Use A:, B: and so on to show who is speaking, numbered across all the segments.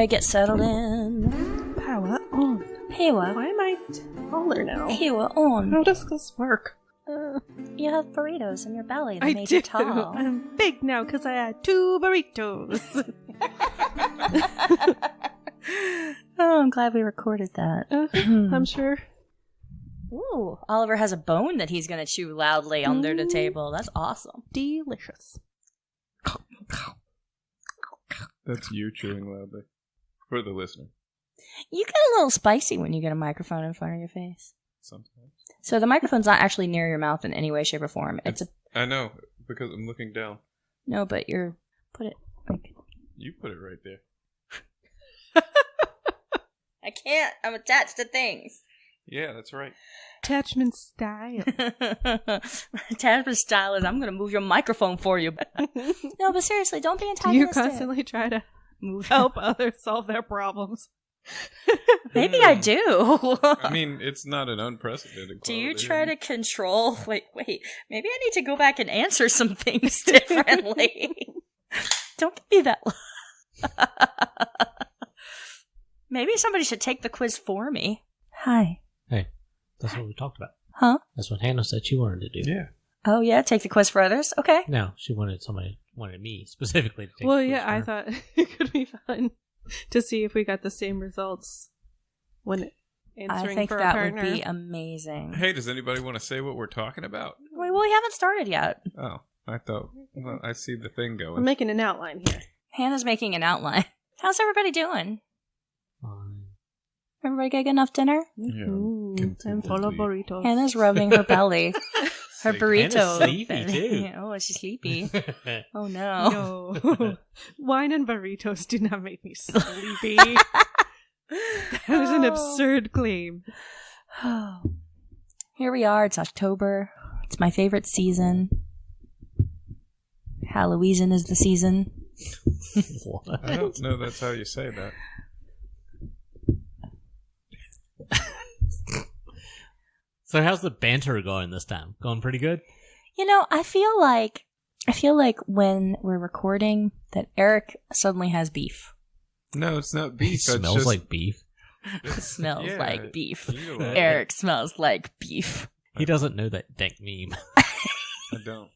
A: everybody get settled in.
B: Power on.
A: Power.
B: Why am I taller now?
A: Power on.
B: How does this work?
A: You have burritos in your belly that
B: I
A: made
B: do.
A: you tall.
B: I'm big now because I had 2 burritos.
A: Oh, I'm glad we recorded that.
B: I'm sure.
A: Ooh, Oliver has a bone that he's going to chew loudly under the table. That's awesome.
B: Delicious.
C: That's you chewing loudly. For the listener.
A: You get a little spicy when you get a microphone in front of your face.
C: Sometimes.
A: So the microphone's not actually near your mouth in any way, shape, or form.
C: I know, because I'm looking down.
A: No, but put it like...
C: You put it right there.
A: I can't. I'm attached to things.
C: Yeah, that's right.
B: Attachment style.
A: Attachment style is I'm going to move your microphone for you. No, but seriously, don't be
B: Do
A: antagonistic.
B: you constantly try to help others solve their problems?
A: Maybe I do.
C: I mean, it's not an unprecedented
A: Do you
C: quality.
A: try to control... Wait. Maybe I need to go back and answer some things differently. Don't give me that look. Maybe somebody should take the quiz for me. Hi.
D: Hey, that's what we talked about.
A: Huh?
D: That's what Hannah said she wanted to do.
C: Yeah.
A: Oh, yeah? Take the quiz for others? Okay.
D: No, she wanted me specifically to take
B: Well,
D: the quiz
B: yeah,
D: for
B: I
D: her.
B: thought it could be fun to see if we got the same results when answering
A: I think
B: for
A: that
B: a partner.
A: would be amazing.
C: Hey, does anybody want to say what we're talking about?
A: Wait, well, we haven't started yet.
C: Oh, I thought... Well, I see the thing
B: I'm
C: going.
B: making an outline here.
A: Hannah's making an outline. How's everybody doing?
D: Fine.
A: Everybody get enough dinner?
C: Yeah,
B: I'm full of burritos.
A: Hannah's rubbing her belly. Her burrito.
D: Hannah's sleepy, too.
A: Oh, she's sleepy. Oh, no.
B: No. Wine and burritos do not make me sleepy. That is an absurd claim.
A: Here we are. It's October. It's my favorite season. Halloween is the season.
D: What?
C: I don't know that's how you say that.
D: So how's the banter going this time? Going pretty good?
A: You know, I feel like when we're recording that Eric suddenly has beef.
C: No, it's not beef.
D: It
C: It's
D: smells
C: just-
D: like beef.
A: It smells
C: Yeah,
A: like beef.
C: you know what?
A: Eric smells like beef.
D: He doesn't know that dank meme.
C: I don't.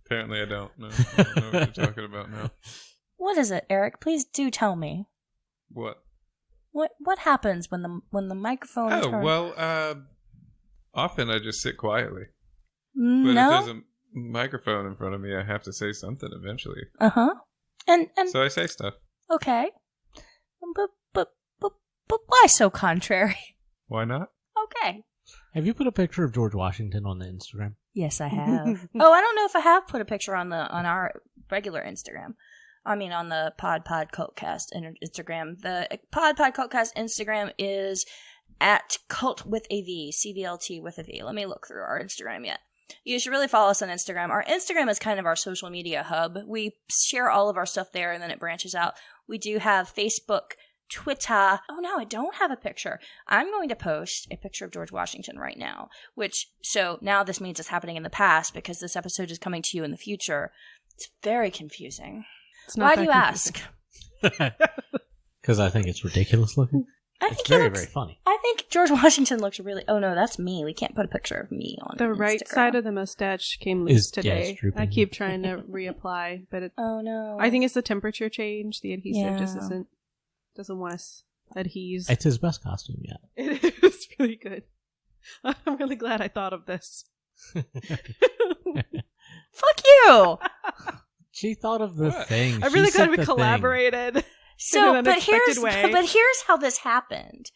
C: Apparently I don't. No, I don't know what you're talking about now.
A: What is it, Eric? Please do tell me.
C: What?
A: What happens when the microphone
C: Oh,
A: turns?
C: well, often I just sit quietly. But if
A: No.
C: there's a microphone in front of me, I have to say something eventually.
A: Uh-huh. And
C: So I say stuff.
A: okay. But why so contrary?
C: Why not?
A: Okay.
D: Have you put a picture of George Washington on the Instagram?
A: Yes, I have. Oh, I don't know if I have put a picture on our regular Instagram. I mean, on the Pod Cultcast Instagram. The Pod Cultcast Instagram is at cult with a V, CVLT with a V. Let me look through our Instagram yet. You should really follow us on Instagram. Our Instagram is kind of our social media hub. We share all of our stuff there, and then it branches out. We do have Facebook, Twitter. Oh, no, I don't have a picture. I'm going to post a picture of George Washington right now, so now this means it's happening in the past because this episode is coming to you in the future. It's very confusing.
B: It's not
A: Why
B: that
A: do you ask?
D: Because I think it's ridiculous looking. It's very, very funny.
A: I think George Washington looks really... Oh, no, that's me. We can't put a picture of me on
B: The right
A: Instagram.
B: side of the mustache came loose
D: Yeah,
B: today.
D: it's drooping.
B: I keep trying to reapply, but
A: Oh, no.
B: I think it's the temperature change. The adhesive just
A: Yeah.
B: doesn't want us adhese.
D: It's his best costume yet.
B: It is really good. I'm really glad I thought of this.
A: Fuck you!
D: She thought of the
C: What?
D: thing.
B: I'm
D: She
B: really
D: set
B: glad we
D: the thing.
B: collaborated.
A: So,
B: in an
A: but
B: unexpected way.
A: here's how this happened.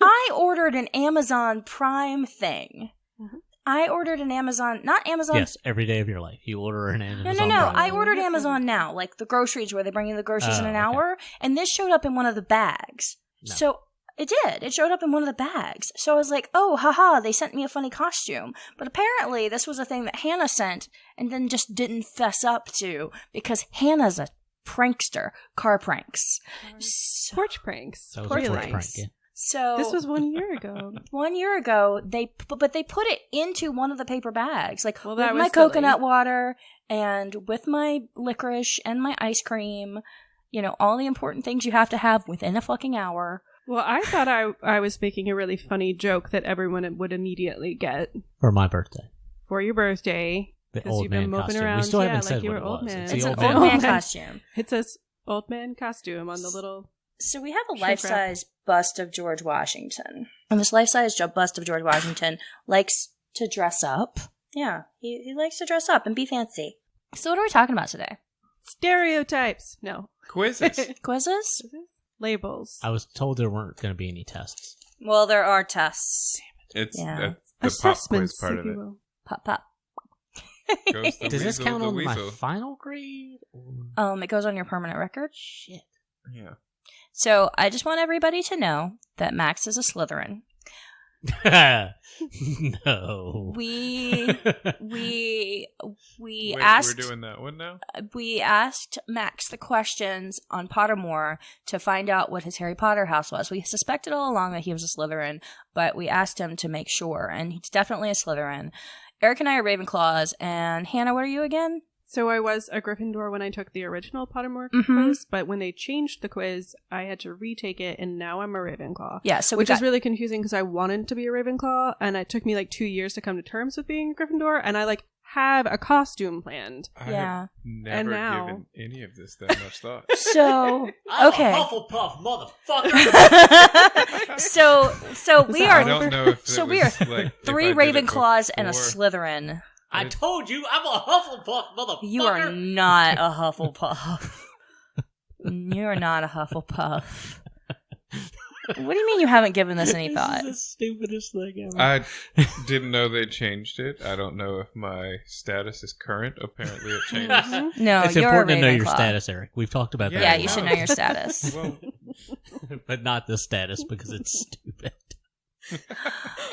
A: I ordered an Amazon Prime thing.
B: Mhm.
A: I ordered an not Amazon.
D: Yes, every day of your life. You order an Amazon
A: No.
D: Prime.
A: I ordered Amazon Now, like the groceries where they bring you the groceries in an
D: Oh, okay.
A: hour, and this showed up in one of the bags.
D: No.
A: So it did. It showed up in one of the bags. So I was like, oh, haha, they sent me a funny costume. But apparently this was a thing that Hannah sent and then just didn't fess up to because Hannah's a prankster, car pranks. So,
B: Porch pranks.
D: That was
A: Porch
D: a porch
A: pranks.
D: prank, yeah.
A: So
B: This was 1 year ago.
A: 1 year ago, they put it into one of the paper bags, like
B: Well,
A: with
B: that
A: my
B: was silly.
A: coconut water and with my licorice and my ice cream. You know, all the important things you have to have within a fucking hour.
B: Well, I thought I was making a really funny joke that everyone would immediately get
D: For my birthday.
B: for your birthday.
D: The
B: 'Cause
D: old
B: you've been
D: man
B: moping
D: costume.
B: around,
D: We still
B: yeah,
D: haven't
B: like
D: said
B: you
D: what
B: were
D: it
B: old
D: was.
B: man.
D: It's
A: It's
D: the
A: an
D: old
A: old man
B: man.
A: costume.
B: It says old man costume on the little...
A: So we have a
B: Shrink wrap.
A: life-size bust of George Washington. And this life-size bust of George Washington likes to dress up. Yeah, he likes to dress up and be fancy. So what are we talking about today?
B: Stereotypes. No.
C: Quizzes.
A: Quizzes?
B: Labels.
D: I was told there weren't going to be any tests.
A: Well, there are tests.
C: It's
A: Yeah.
C: the pop quiz
B: Assessments,
C: part
B: if
C: of
B: you
C: it.
B: will.
A: Pop, pop.
C: Goes the
D: Does this
C: weasel,
D: count
C: the
D: on my
C: weasel.
D: final grade? Or...
A: It goes on your permanent record.
D: Shit.
C: Yeah.
A: So I just want everybody to know that Max is a Slytherin.
D: No.
A: We
C: Wait,
A: asked
C: we're doing that one now?
A: we asked Max the questions on Pottermore to find out what his Harry Potter house was. We suspected all along that he was a Slytherin, but we asked him to make sure, and he's definitely a Slytherin. Eric and I are Ravenclaws, and Hannah, what are you again?
B: So I was a Gryffindor when I took the original Pottermore
A: Mhm.
B: quiz, but when they changed the quiz, I had to retake it, and now I'm a Ravenclaw.
A: Yeah, so
B: Which is really confusing because I wanted to be a Ravenclaw, and it took me like 2 years to come to terms with being a Gryffindor, and I like have a costume planned.
C: I
A: Yeah.
C: have never
B: now-
C: given any of this that much thought.
A: So
D: I'm
A: okay.
D: a Hufflepuff, motherfucker.
A: so we
B: that
A: are
C: I don't know if
A: so
C: it
A: we are
C: was, like, if
A: 3
C: I did it
A: Ravenclaws and a
C: before.
A: Slytherin.
D: I told you I'm a Hufflepuff, motherfucker.
A: You are not a Hufflepuff. You are not a Hufflepuff. What do you mean you haven't given this any thought?
D: This is the stupidest thing ever.
C: I didn't know they changed it. I don't know if my status is current. Apparently it changed.
A: No,
D: it's
A: you're
D: important
A: a
D: to know your
A: Ravenclaw.
D: status, Eric. We've talked about that.
A: Yeah,
C: I
A: you should
C: know.
A: know your status.
C: Well,
D: But not the status because it's stupid.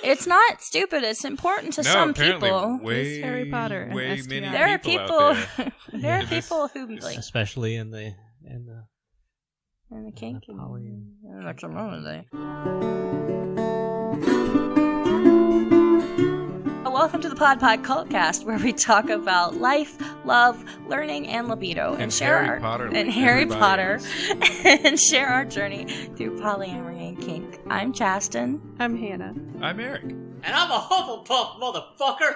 A: It's not stupid. It's important to
C: no,
A: some
C: apparently
A: people.
C: way,
B: It's Harry Potter and
C: way
B: STI.
C: many
A: There are
C: people
A: people.
C: out there.
A: There are
C: Yeah, this-
A: people who like
D: Especially in the
A: in the kink.
D: poly-
A: Like some holiday. Welcome to the Pod Cultcast, where we talk about life, love, learning, and libido,
C: And
A: share
C: Harry
A: our
C: Potter
A: and
C: like
A: Harry
C: everybody
A: Potter,
C: else.
A: and share our journey through polyamory and kink. I'm Chasten.
B: I'm Hannah.
C: I'm Eric.
D: And I'm a Hufflepuff, motherfucker.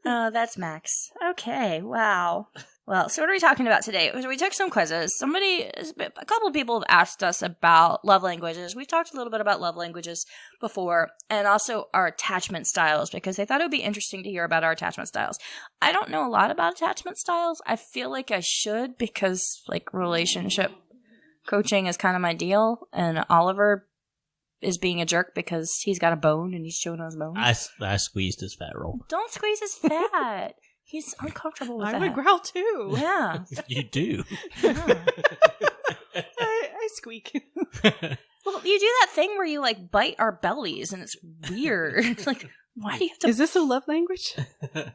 A: Oh, that's Max. Okay, wow. Well, so what are we talking about today? We took some quizzes. A couple of people have asked us about love languages. We've talked a little bit about love languages before, and also our attachment styles, because they thought it would be interesting to hear about our attachment styles. I don't know a lot about attachment styles. I feel like I should, because like relationship coaching is kind of my deal, and Oliver is being a jerk because he's got a bone and he's showing us bone.
D: I squeezed his fat roll.
A: Don't squeeze his fat. He's uncomfortable with
B: I
A: that.
B: would growl too.
A: Yeah.
D: You do.
A: Yeah.
B: I squeak.
A: Well, you do that thing where you like bite our bellies, and it's weird. Like, why do you have to?
B: Is this a love language?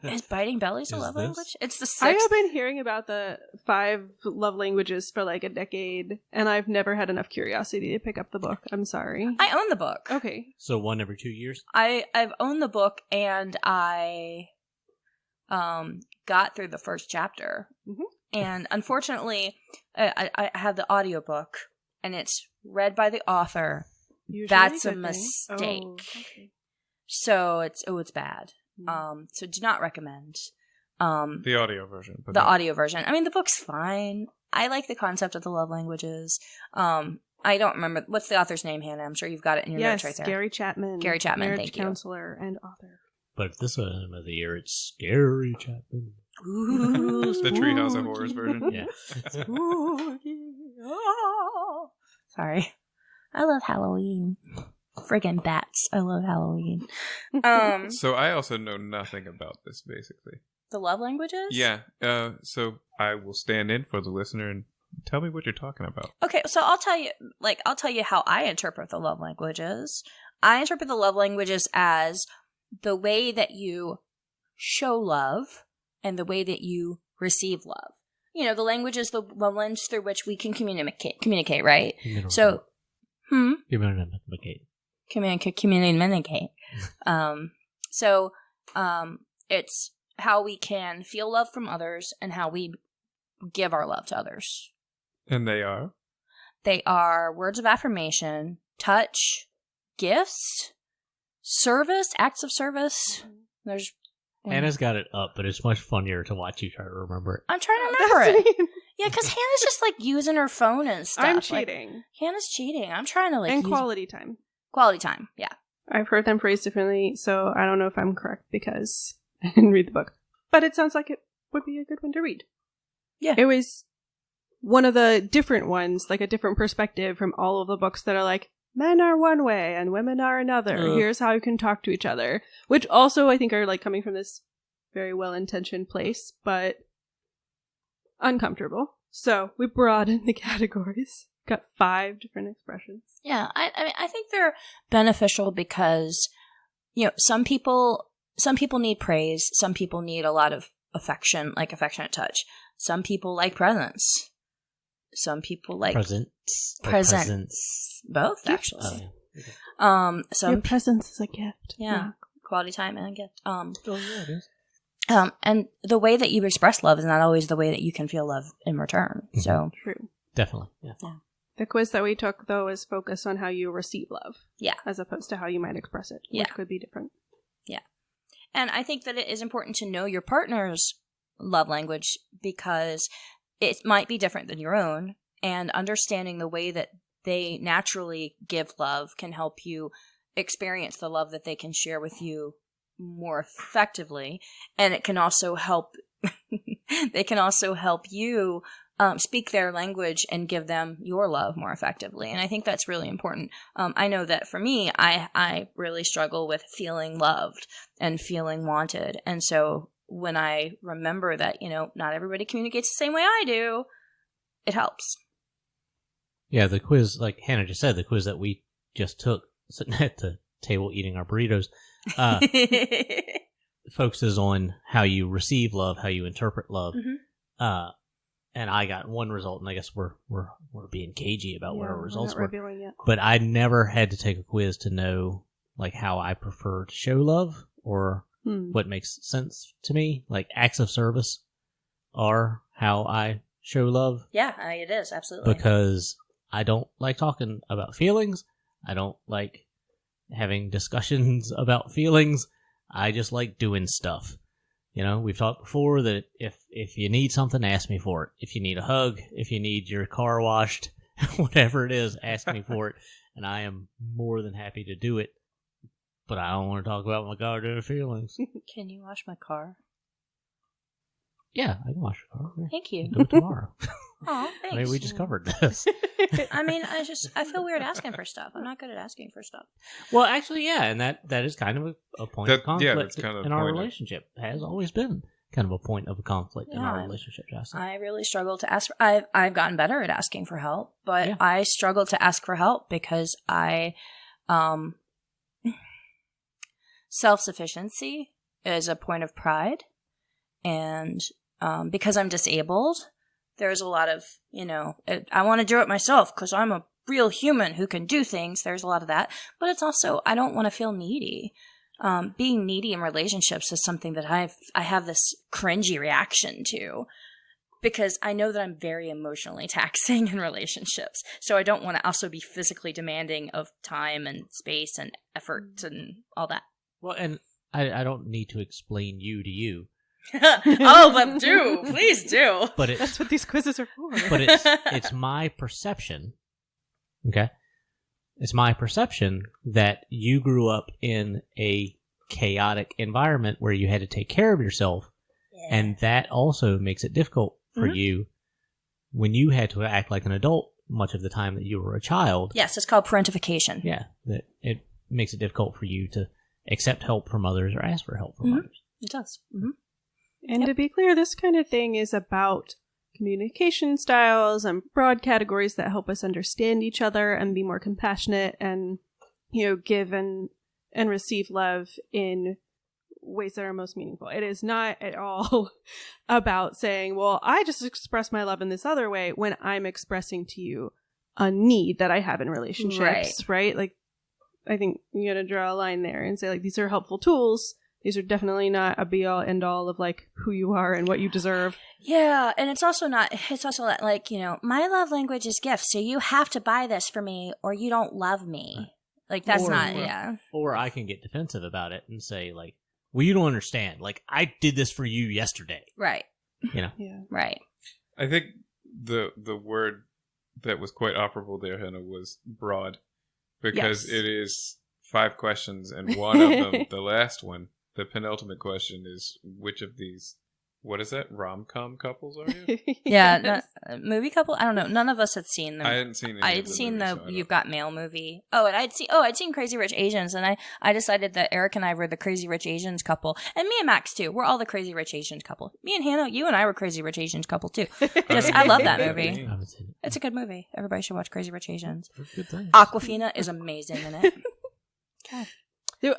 A: Is biting bellies a
D: Is
A: love
D: this?
A: language? It's the
B: I
A: sixth.
B: have been hearing about the 5 love languages for like a decade, and I've never had enough curiosity to pick up the book. I'm sorry.
A: I own the book.
B: Okay.
D: So 1 every 2 years?
A: I've owned the book, and I got through the first chapter,
B: Mhm.
A: and unfortunately, I have the audiobook, and it's read by the author.
B: Usually
A: That's a
B: good thing.
A: mistake.
B: Oh, okay.
A: So it's bad.
B: Mm.
A: So do not recommend.
C: The audio version. But
A: The
C: no.
A: audio version. I mean, the book's fine. I like the concept of the love languages. I don't remember what's the author's name, Hannah. I'm sure you've got it in your
B: Yes,
A: notes right there.
B: Gary Chapman.
A: Gary Chapman,
B: marriage
A: thank you.
B: counselor and author.
D: But if this time of the year, it's scary, Chapman.
A: Ooh,
C: The Treehouse of
A: spooky.
C: Horrors version.
D: Yeah.
A: Spooky. Oh. Sorry, I love Halloween. Friggin' bats! I love Halloween.
C: So I also know nothing about this, basically.
A: The love languages.
C: Yeah. So I will stand in for the listener and tell me what you're talking about.
A: Okay, so I'll tell you how I interpret the love languages. I interpret the love languages as the way that you show love and the way that you receive love. You know, the language is the lens through which we can communicate, right?
D: Communicate.
A: So,
D: Communicate.
A: communicate. So, it's how we can feel love from others and how we give our love to others.
C: And they are?
A: They are words of affirmation, touch, gifts, service, acts of service. There's
D: Hannah's got it up, but it's much funnier to watch you try to remember it.
A: I'm trying to remember it. Yeah, because Hannah's just like using her phone and stuff.
B: I'm cheating.
A: Like, Hannah's cheating. I'm trying to like
B: And
A: use
B: quality time.
A: quality time. Yeah.
B: I've heard them phrased differently, so I don't know if I'm correct because I didn't read the book. But it sounds like it would be a good one to read.
A: Yeah.
B: It was one of the different ones, like a different perspective from all of the books that are like, men are one way and women are another. Here's how you can talk to each other. Which also I think are like coming from this very well-intentioned place, but uncomfortable. So we broadened the categories. Got 5 different expressions.
A: Yeah, I mean, I think they're beneficial because, you know, some people need praise. Some people need a lot of affection, like affectionate touch. Some people like presents. Some people like presents. Both, actually.
D: Oh, yeah. Okay.
B: Your presence is a gift.
A: Yeah, quality time and a gift.
D: Oh, yeah, it is.
A: And the way that you express love is not always the way that you can feel love in return.
D: Mm-hmm.
A: So
B: True.
D: Definitely. Yeah.
B: The quiz that we took, though, is focused on how you receive love.
A: Yeah.
B: As opposed to how you might express it, which could be different.
A: Yeah. And I think that it is important to know your partner's love language because it might be different than your own, and understanding the way that they naturally give love can help you experience the love that they can share with you more effectively. And it can also help they can also help you speak their language and give them your love more effectively. And I think that's really important. I know that for me, I really struggle with feeling loved and feeling wanted. And so when I remember that, you know, not everybody communicates the same way I do, it helps.
D: Yeah, the quiz, like Hannah just said, the quiz that we just took, sitting at the table eating our burritos, focuses on how you receive love, how you interpret love.
A: Mm-hmm.
D: And I got one result, and I guess we're being cagey about what our results were.
B: Revealing it.
D: But I never had to take a quiz to know like how I prefer to show love or what makes sense to me. Like acts of service are how I show love.
A: Yeah, it is, absolutely.
D: Because I don't like talking about feelings. I don't like having discussions about feelings. I just like doing stuff. You know, we've talked before that if you need something, ask me for it. If you need a hug, if you need your car washed, whatever it is, ask me for it. And I am more than happy to do it. But I don't want to talk about my goddamn feelings.
A: Can you wash my car?
D: Yeah, I can wash your car. Yeah.
A: Thank you.
D: I'll do it tomorrow.
A: Oh, thanks.
D: I mean, we just covered this.
A: I mean, I feel weird asking for stuff. I'm not good at asking for stuff.
D: Well, actually, yeah, and that is kind of a point of conflict
C: that's kind of
D: in our relationship. Has always been kind of a point of a conflict in our relationship, Justin.
A: I really struggle to ask. I've gotten better at asking for help, but I struggle to ask for help because self-sufficiency is a point of pride, and because I'm disabled, there's a lot of, you know, I want to do it myself because I'm a real human who can do things. There's a lot of that. But it's also, I don't want to feel needy. Being needy in relationships is something that I have this cringy reaction to because I know that I'm very emotionally taxing in relationships. So I don't want to also be physically demanding of time and space and effort and all that.
D: Well, and I don't need to explain you to you.
A: Oh, but do. Please do.
D: But
B: that's what these quizzes are for.
D: But it's my perception, okay? It's my perception that you grew up in a chaotic environment where you had to take care of yourself, and that also makes it difficult for you when you had to act like an adult much of the time that you were a child.
A: Yes, it's called parentification.
D: Yeah, that it makes it difficult for you to accept help from others or ask for help from others.
A: It does. Mm-hmm.
B: And to be clear, this kind of thing is about communication styles and broad categories that help us understand each other and be more compassionate and, you know, give and receive love in ways that are most meaningful. It is not at all about saying, well, I just express my love in this other way when I'm expressing to you a need that I have in relationships, right? Like, I think you gotta draw a line there and say, like, these are helpful tools. These are definitely not a be all end all of like who you are and what you deserve.
A: Yeah, and it's also not like, my love language is gifts, so you have to buy this for me or you don't love me. Like, that's not.
D: Or I can get defensive about it and say, like, well, you don't understand. Like, I did this for you yesterday.
A: Right.
B: Yeah.
A: Right.
C: I think the word that was quite operable there, Hannah, was broad. Because it is 5 questions, and one of them, the last one, the penultimate question is, which of these, what is that, rom-com couples are you?
A: Yeah, movie couple? I don't know. None of us had seen them.
C: I hadn't seen any
A: I
C: of
A: had
C: the
A: seen
C: movies,
A: the
C: so
A: You've Got Mail movie. Oh, and I'd seen Crazy Rich Asians, and I decided that Eric and I were the Crazy Rich Asians couple. And me and Max, too. We're all the Crazy Rich Asians couple. Me and Hannah, you and I were Crazy Rich Asians couple, too. I love that movie.
D: I haven't seen it.
A: It's a good movie. Everybody should watch Crazy Rich Asians.
D: Good thing.
A: Aquafina is amazing in it. Okay.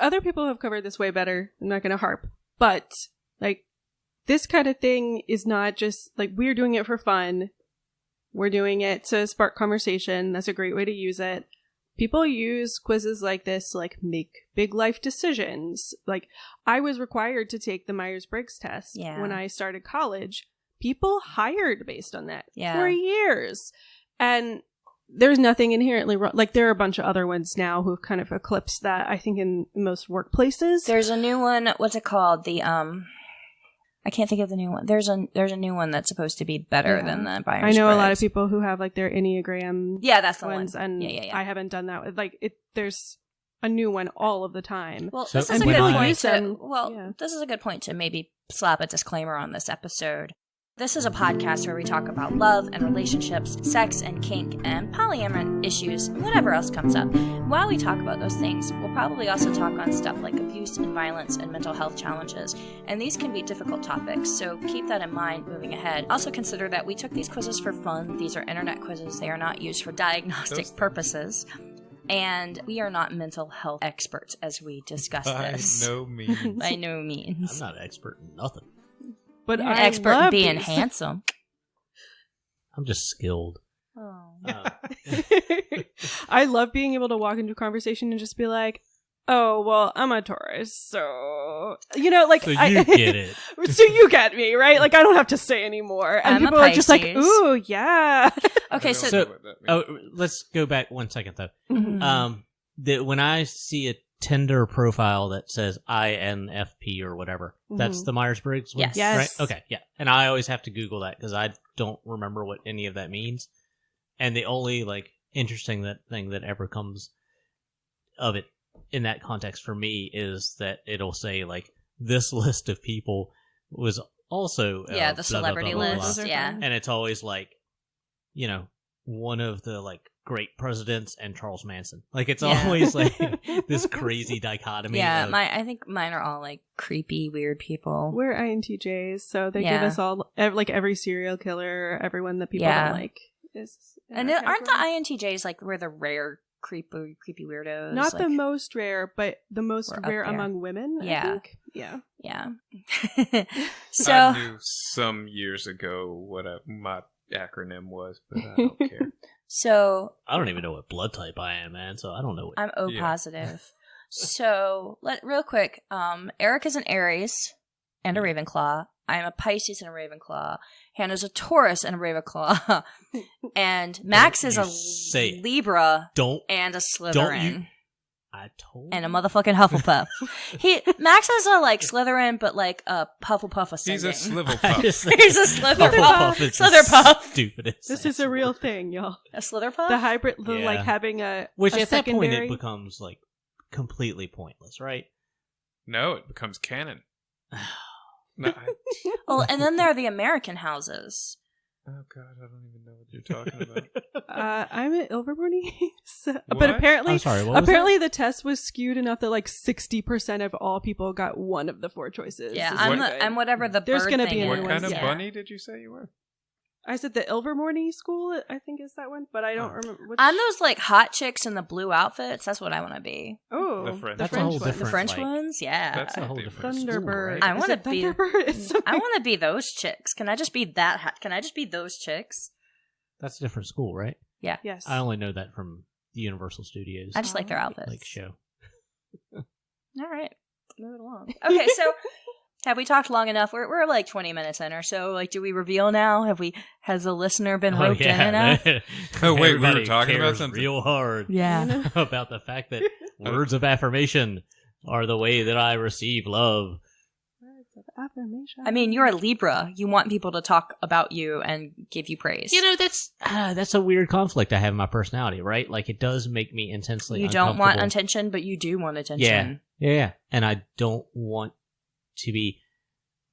B: Other people have covered this way better. I'm not going to harp. But, like, this kind of thing is not just, like, we're doing it for fun. We're doing it to spark conversation. That's a great way to use it. People use quizzes like this to, like, make big life decisions. Like, I was required to take the Myers-Briggs test when I started college. People hired based on that for years. And there's nothing inherently wrong. Like, there are a bunch of other ones now who've kind of eclipsed that, I think, in most workplaces.
A: There's a new one. What's it called? I can't think of the new one. There's a new one that's supposed to be better than the Myers-Briggs.
B: I know a lot of people who have, like, their Enneagram
A: that's the
B: ones,
A: one.
B: and I haven't done that. Like, there's a new one all of the time.
A: Well,
D: So
A: this is a
D: when
A: good
D: I-
A: point this is a good point to maybe slap a disclaimer on this episode. This is a podcast where we talk about love and relationships, sex and kink, and polyamorous issues, and whatever else comes up. While we talk about those things, we'll probably also talk on stuff like abuse and violence and mental health challenges, and these can be difficult topics, so keep that in mind moving ahead. Also consider that we took these quizzes for fun. These are internet quizzes. They are not used for diagnostic purposes. And we are not mental health experts as we discuss this.
C: By no means.
A: By no means.
D: I'm not an expert in nothing.
B: But
A: You're an
B: I
A: expert in
B: love
A: being
B: these.
A: handsome.
D: I'm just skilled.
A: Oh.
B: I love being able to walk into a conversation and just be like, oh, well, I'm a Taurus, so, like,
D: So you get it.
B: So you get me, right? Like, I don't have to say anymore. And
A: I'm a
B: people are just like,
A: Pisces.
B: ooh, yeah.
A: Okay,
C: I
A: so,
C: don't know what that means.
D: Oh, let's go back 1 second though.
A: Mhm.
D: When I see a Tinder profile that says INFP or whatever, that's the Myers-Briggs one?
A: Yes.
B: Yes.
D: Right? Okay, yeah. And I always have to Google that because I don't remember what any of that means. And the only, like, interesting thing that ever comes of it in that context for me is that it'll say, like, this list of people was also
A: the
D: blah, blah,
A: celebrity
D: blah, blah, blah.
A: list,
B: Those are
A: yeah.
B: fun.
D: And it's always like, one of the, like, great presidents and Charles Manson. Like, it's
A: Yeah.
D: always like this crazy dichotomy.
A: Yeah,
D: of,
A: I think mine are all, like, creepy, weird people.
B: We're INTJs, so they give us all, like, every serial killer, everyone that people don't like is. in
A: And
B: that
A: aren't the
B: category.
A: INTJs, like, we're the rare creepy weirdos?
B: Not
A: like,
B: the most rare, but the most
A: We're up
B: rare
A: there.
B: among women, I
A: Yeah.
B: think. Yeah.
A: Yeah.
C: I
A: So,
C: knew some years ago what my acronym was, but I don't care.
A: so
D: I don't even know what blood type I am, man, so I don't know what.
A: I'm O
C: Yeah.
A: positive. So, real quick, Eric is an Aries and a Ravenclaw. I'm a Pisces and a Ravenclaw. Hannah's a Taurus and a Ravenclaw. And Max
D: Don't
A: is
D: you
A: a
D: say it.
A: Libra
D: Don't.
A: and a
D: Don't
A: Slytherin.
D: you. I told
A: And a
D: you.
A: motherfucking Hufflepuff. Max is a, like, Slytherin, but, like, a Hufflepuff
C: He's
A: ascending.
C: a
D: I
C: Slivelpuff.
D: just think
A: He's a Slytherpuff.
D: Hufflepuff is the
A: Slytherpuff.
D: stupidest.
B: This is a real thing, y'all.
A: A Slitherpuff?
B: The hybrid, like,
D: Yeah.
B: having a
D: Which
B: a
D: at that point
B: secondary.
D: it becomes, like, completely pointless, right?
C: No, it becomes canon. No,
A: Well, and then there are the American houses.
C: oh god, I don't even know what you're talking about.
B: I'm an Ilvermorny, but
C: What?
B: apparently,
D: I'm sorry, what was
B: apparently the test was skewed enough that like 60% of all people got one of the 4 choices.
A: Yeah,
B: Is
A: I'm
B: what-
A: I'm whatever the
B: There's
A: bird
B: gonna
A: thing
B: be a
A: is.
C: What
B: new
C: kind
B: ones,
C: of
B: yeah.
C: bunny did you say you were?
B: I said the Ilvermorny school, I think is that one, but I don't remember. Which...
A: I'm those like hot chicks in the blue outfits. That's what I want to be.
B: Oh,
C: The French
B: the
D: That's a
B: French
D: whole
B: one.
A: The French
D: like,
A: ones, yeah.
D: That's a whole different school,
B: Thunderbird.
D: right?
A: I
B: Is
A: wanna
B: it
A: be-
B: Thunderbird? It's something-
A: I want to be those chicks. Can I just be that? Can I just be those chicks?
D: That's a different school, right?
B: Yes.
D: I only know that from the Universal Studios.
A: I just like their outfits.
D: like show.
A: All right, move it along. Okay, so have we talked long enough? We're like 20 minutes in or so. Like, do we reveal now? Has the listener been roped in enough?
C: Oh, wait, we were
D: Everybody
C: talking about
D: cares
C: something?
D: real hard
A: Yeah.
D: about the fact that words of affirmation are the way that I receive love.
B: Words of affirmation.
A: I mean, you're a Libra. You want people to talk about you and give you praise.
D: You know, that's a weird conflict I have in my personality, right? Like, it does make me intensely
A: you don't want
D: uncomfortable.
A: attention, but you do want attention.
D: Yeah. And I don't want to be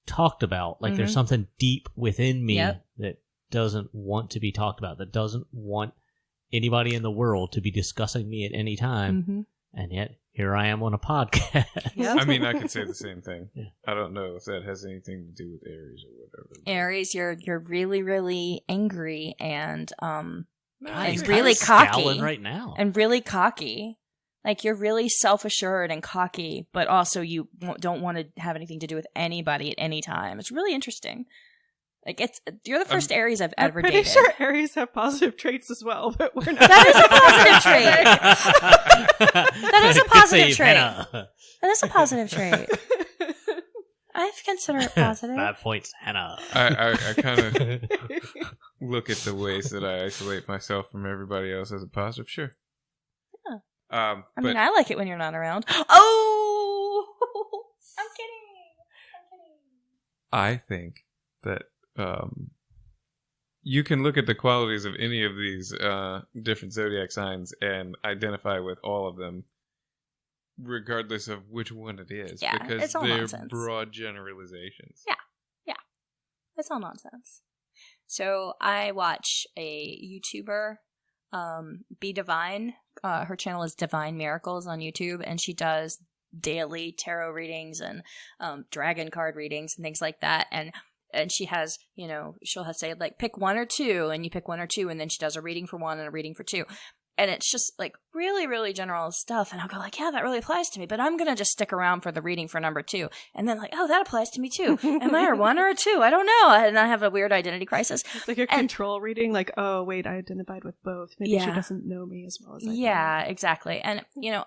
D: talked about. Like, there's something deep within me that doesn't want to be talked about, that doesn't want anybody in the world to be discussing me at any time. And yet, here I am on a podcast.
B: Yep.
C: I mean, I could say the same thing.
D: Yeah.
C: I don't know if that has anything to do with Aries or whatever.
A: Aries, you're really, really angry and
D: God,
A: and
D: he's
A: really
D: kinda
A: cocky
D: scowling right now.
A: and really cocky. Like, you're really self-assured and cocky, but also you don't want to have anything to do with anybody at any time. It's really interesting. Like, you're the first Aries I've
B: I'm
A: ever
B: pretty
A: dated.
B: sure Aries have positive traits as well, but we're not.
A: That is a positive trait. That is a
D: Good
A: positive
D: save,
A: trait.
D: Hannah.
A: That is a positive trait. I consider it positive.
D: 5 points, Hannah.
C: I kind of look at the ways that I isolate myself from everybody else as a positive. Sure.
A: Yeah.
C: I
A: I mean, I like it when you're not around. Oh! I'm kidding.
C: I think that you can look at the qualities of any of these different zodiac signs and identify with all of them, regardless of which one it is.
A: Yeah,
C: because
A: it's all
C: they're
A: nonsense.
C: broad generalizations.
A: Yeah. It's all nonsense. So I watch a YouTuber, Be Divine. Her channel is Divine Miracles on YouTube, and she does daily tarot readings and dragon card readings and things like that. And she has, she'll have say like pick one or two, and you pick one or two, and then she does a reading for one and a reading for two. And it's just like really, really general stuff. And I'll go like, yeah, that really applies to me, but I'm going to just stick around for the reading for number two. And then like, oh, that applies to me too. Am I a one or a two? I don't know. And I have a weird identity crisis.
B: It's like a control reading, like, oh, wait, I identified with both. Maybe she
A: Yeah.
B: doesn't know me as well as I do.
A: Yeah, exactly. And,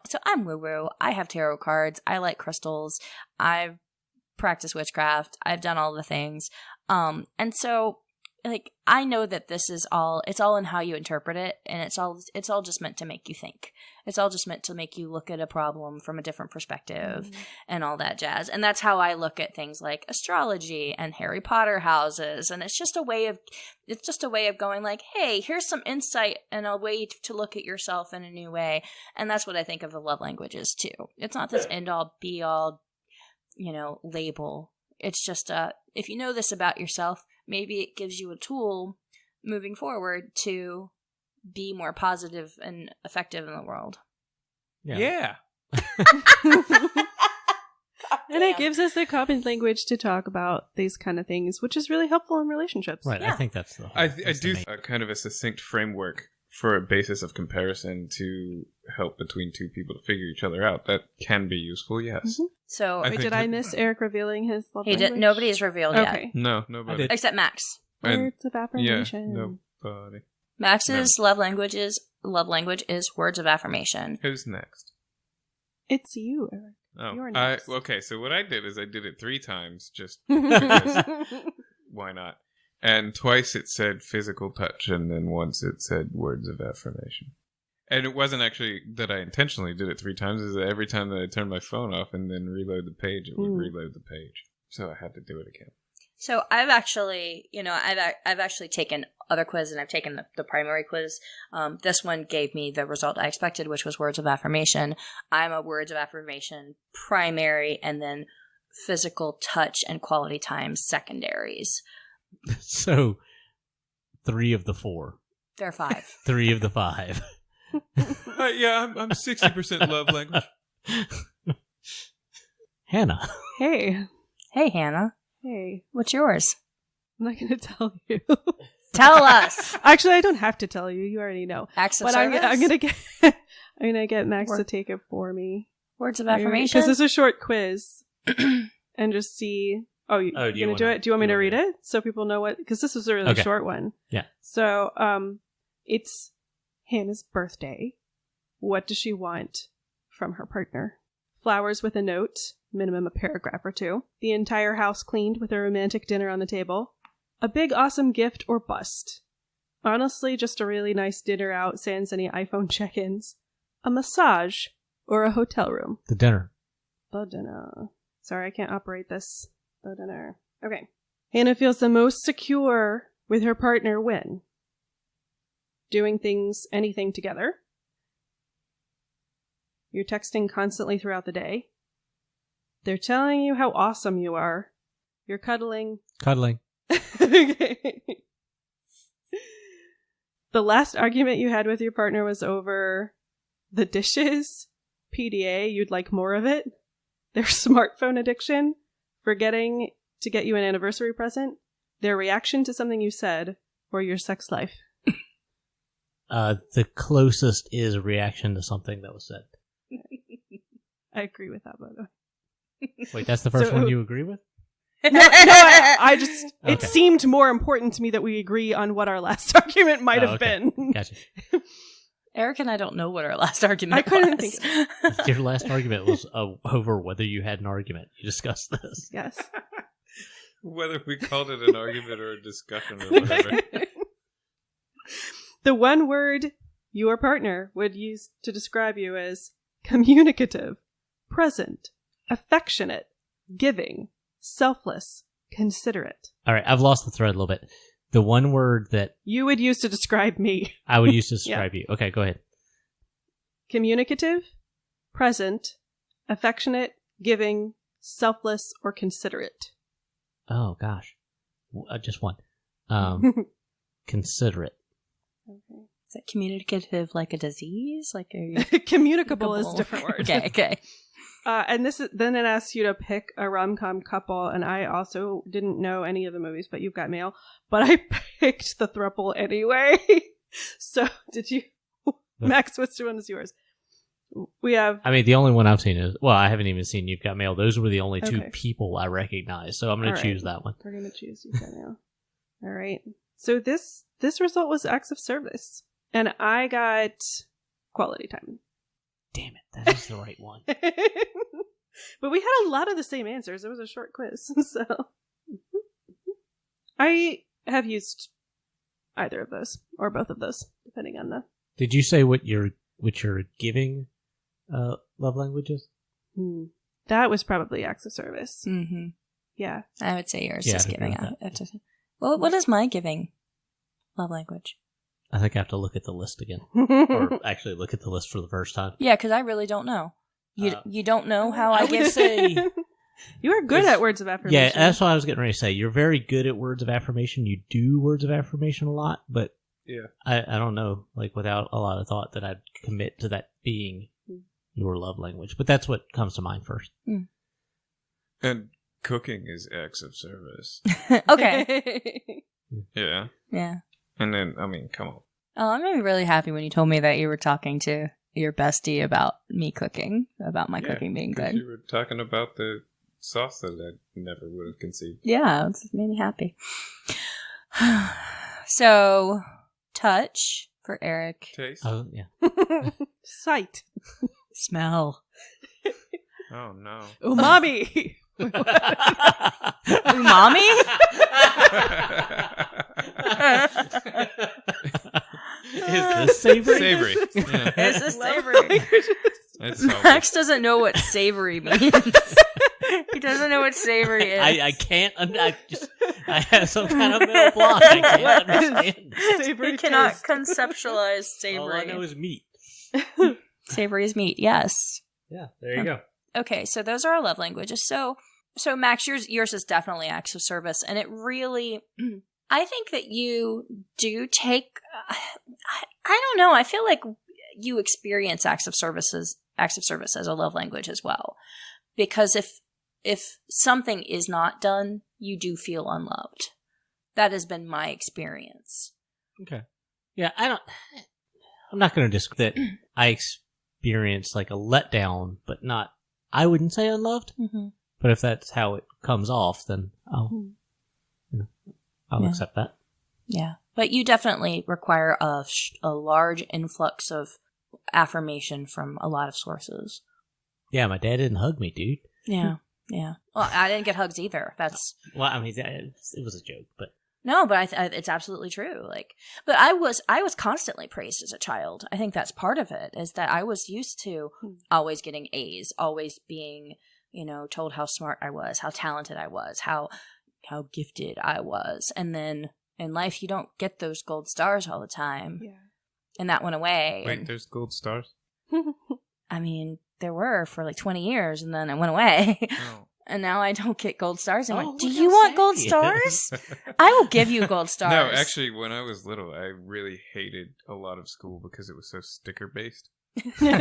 A: so I'm woo-woo. I have tarot cards. I like crystals. I've practiced witchcraft. I've done all the things. And so, like, I know that this is it's all in how you interpret it, and it's all just meant to make you think. It's all just meant to make you look at a problem from a different perspective and all that jazz. And that's how I look at things like astrology and Harry Potter houses. And it's just a way of going like, hey, here's some insight and a way to look at yourself in a new way. And that's what I think of the love languages too. It's not this end all be all, label. It's just if you know this about yourself, maybe it gives you a tool moving forward to be more positive and effective in the world.
C: Yeah.
B: And it gives us the common language to talk about these kind of things, which is really helpful in relationships.
D: Right,
A: Yeah.
D: I think that's the
C: I
D: that's
C: do
D: the main-
C: kind of a succinct framework for a basis of comparison to help between two people to figure each other out. That can be useful, yes.
B: Mhm.
A: So
C: I
B: Wait,
C: think
B: did I miss Eric revealing his love
A: he
B: language?
A: did. Nobody's revealed yet,
B: Okay.
C: No, nobody.
D: I did.
A: except Max.
C: And-
B: Words of affirmation.
C: nobody.
A: Max's love language is words of affirmation.
C: Who's next?
B: It's you, Eric.
C: Oh,
B: You're next.
C: okay. So what I did is I did it 3 times, just
B: Because
C: why not? And twice it said physical touch, and then once it said words of affirmation. And it wasn't actually that I intentionally did it 3 times. Is that every time that I turned my phone off and then reload the page, it would reload the page. So I had to do it again.
A: So I've actually, I've actually taken other quizzes, and I've taken the primary quiz. This one gave me the result I expected, which was words of affirmation. I'm a words of affirmation primary, and then physical touch and quality time secondaries.
D: So, 3 of the 4.
A: There are 5.
D: 3 of the 5.
C: Yeah, I'm 60% love language.
D: Hannah.
B: Hey.
A: Hey, Hannah,
B: Hey.
A: what's yours?
B: I'm not going to tell you.
A: Tell us.
B: Actually, I don't have to tell you. You already know.
A: Acts of
B: But
A: service?
B: I'm gonna get I'm gonna get Max to take it for me.
A: Words of affirmation?
B: Because this is a short quiz. And just see. Oh, you're gonna do it? Do you want me to read it so people know what? Because this was a really short one.
D: Yeah.
B: So, it's Hannah's birthday. What does she want from her partner? Flowers with a note, minimum a paragraph or two. The entire house cleaned with a romantic dinner on the table. A big awesome gift or bust. Honestly, just a really nice dinner out, sans any iPhone check-ins. A massage or a hotel room.
D: The dinner.
B: The dinner. Sorry, I can't operate this. The dinner. Okay. Hannah feels the most secure with her partner when doing anything together. You're texting constantly throughout the day. They're telling you how awesome you are. You're cuddling.
D: Cuddling.
B: Okay. The last argument you had with your partner was over the dishes. PDA, you'd like more of it. Their smartphone addiction. Forgetting to get you an anniversary present. Their reaction to something you said. Or your sex life.
D: The closest is a reaction to something that was said.
B: I agree with that, by the way.
D: Wait, that's the first one you agree with?
B: No, I just, it
D: Okay.
B: seemed more important to me that we agree on what our last argument might have
D: okay.
B: been.
D: Gotcha.
A: Eric and I don't know what our last argument
B: I couldn't
A: was.
B: think
D: Your last argument was over whether you had an argument. You discussed this.
B: Yes.
C: Whether we called it an argument or a discussion or whatever.
B: The one word your partner would use to describe you is communicative, present, affectionate, giving, selfless, considerate.
D: All right, I've lost the thread a little bit. The one word that
B: You would use to describe me.
D: I would use to describe you. Okay, go ahead.
B: Communicative, present, affectionate, giving, selfless, or considerate.
D: Oh, gosh. Just one. Considerate.
B: Okay.
A: Is that communicative like a disease? Like a
B: Communicable is a different word.
A: Okay.
B: And then it asks you to pick a rom-com couple, and I also didn't know any of the movies, but you've got mail. But I picked the throuple anyway. So did you, Max? Which one is yours? We have.
D: I mean, the only one I've seen is, well, I haven't even seen You've Got Mail. Those were the only two
B: Okay.
D: people I recognize, so I'm going
B: All
D: to
B: right.
D: choose that one.
B: We're gonna choose You've Got Mail. All right. So this result was acts of service, and I got quality time.
D: Damn it, that is the right one.
B: But we had a lot of the same answers. It was a short quiz, so I have used either of those or both of those, depending on the.
D: Did you say what your giving love language is?
B: That was probably acts of service.
A: Mm-hmm.
B: Yeah,
A: I would say yours
D: Yeah,
A: is
D: I'd agree
A: giving.
D: with that.
A: Well, what is my giving love language?
D: I think I have to look at the list again, or actually look at the list for the first time.
A: Yeah, because I really don't know. You don't know how I
D: would
A: give.
D: say
B: you are good at words of affirmation.
D: Yeah, that's what I was getting ready to say. You're very good at words of affirmation. You do words of affirmation a lot, but
C: Yeah.
D: I don't know, like without a lot of thought that I'd commit to that being your love language. But that's what comes to mind first.
C: And cooking is acts of service.
A: Okay.
C: Yeah.
A: Yeah.
C: And then, I mean, come on.
A: Oh, I'm gonna be really happy when you told me that you were talking to your bestie about me cooking, about my cooking being
C: 'cause
A: good.
C: You were talking about the sauce that I never would have conceived.
A: Yeah, it's made me happy. So, touch for Eric.
C: Taste?
D: Oh, yeah.
B: Sight.
A: Smell.
C: Oh, no.
B: Umami.
A: Umami?
D: Is this savory?
C: Savory. Yeah.
A: Is this savory?
C: It's so
A: Max doesn't know what savory means. He doesn't know what savory is.
D: I can't. I have some kind of mental block. I can't understand.
B: Savory
A: He cannot
B: taste.
A: conceptualize
D: All I know
A: savory.
D: is meat.
A: Savory is meat, yes.
D: Yeah, there you go.
A: Okay, so those are our love languages. So Max, yours is definitely acts of service, and it really, I think that you do take. I don't know. I feel like you experience acts of service as a love language as well, because if something is not done, you do feel unloved. That has been my experience.
D: Okay. Yeah, I'm not going to disagree that I experienced like a letdown, but not, I wouldn't say unloved. Mm-hmm. But if that's how it comes off, then I'll accept that.
A: Yeah. But you definitely require a large influx of affirmation from a lot of sources.
D: Yeah, my dad didn't hug me, dude.
A: Yeah. Yeah. Well, I didn't get hugs either. That's...
D: Well, I mean, it was a joke, but...
A: No, but it's absolutely true. Like, but I was constantly praised as a child. I think that's part of it, is that I was used to always getting A's, always being, told how smart I was, how talented I was, how gifted I was. And then in life, you don't get those gold stars all the time. Yeah. And that went away.
C: Wait, there's gold stars?
A: I mean, there were for like 20 years, and then it went away. Oh. And now I don't get gold stars. I'm like, do you want gold stars? I will give you gold stars.
C: No, actually, when I was little, I really hated a lot of school because it was so sticker-based.
B: And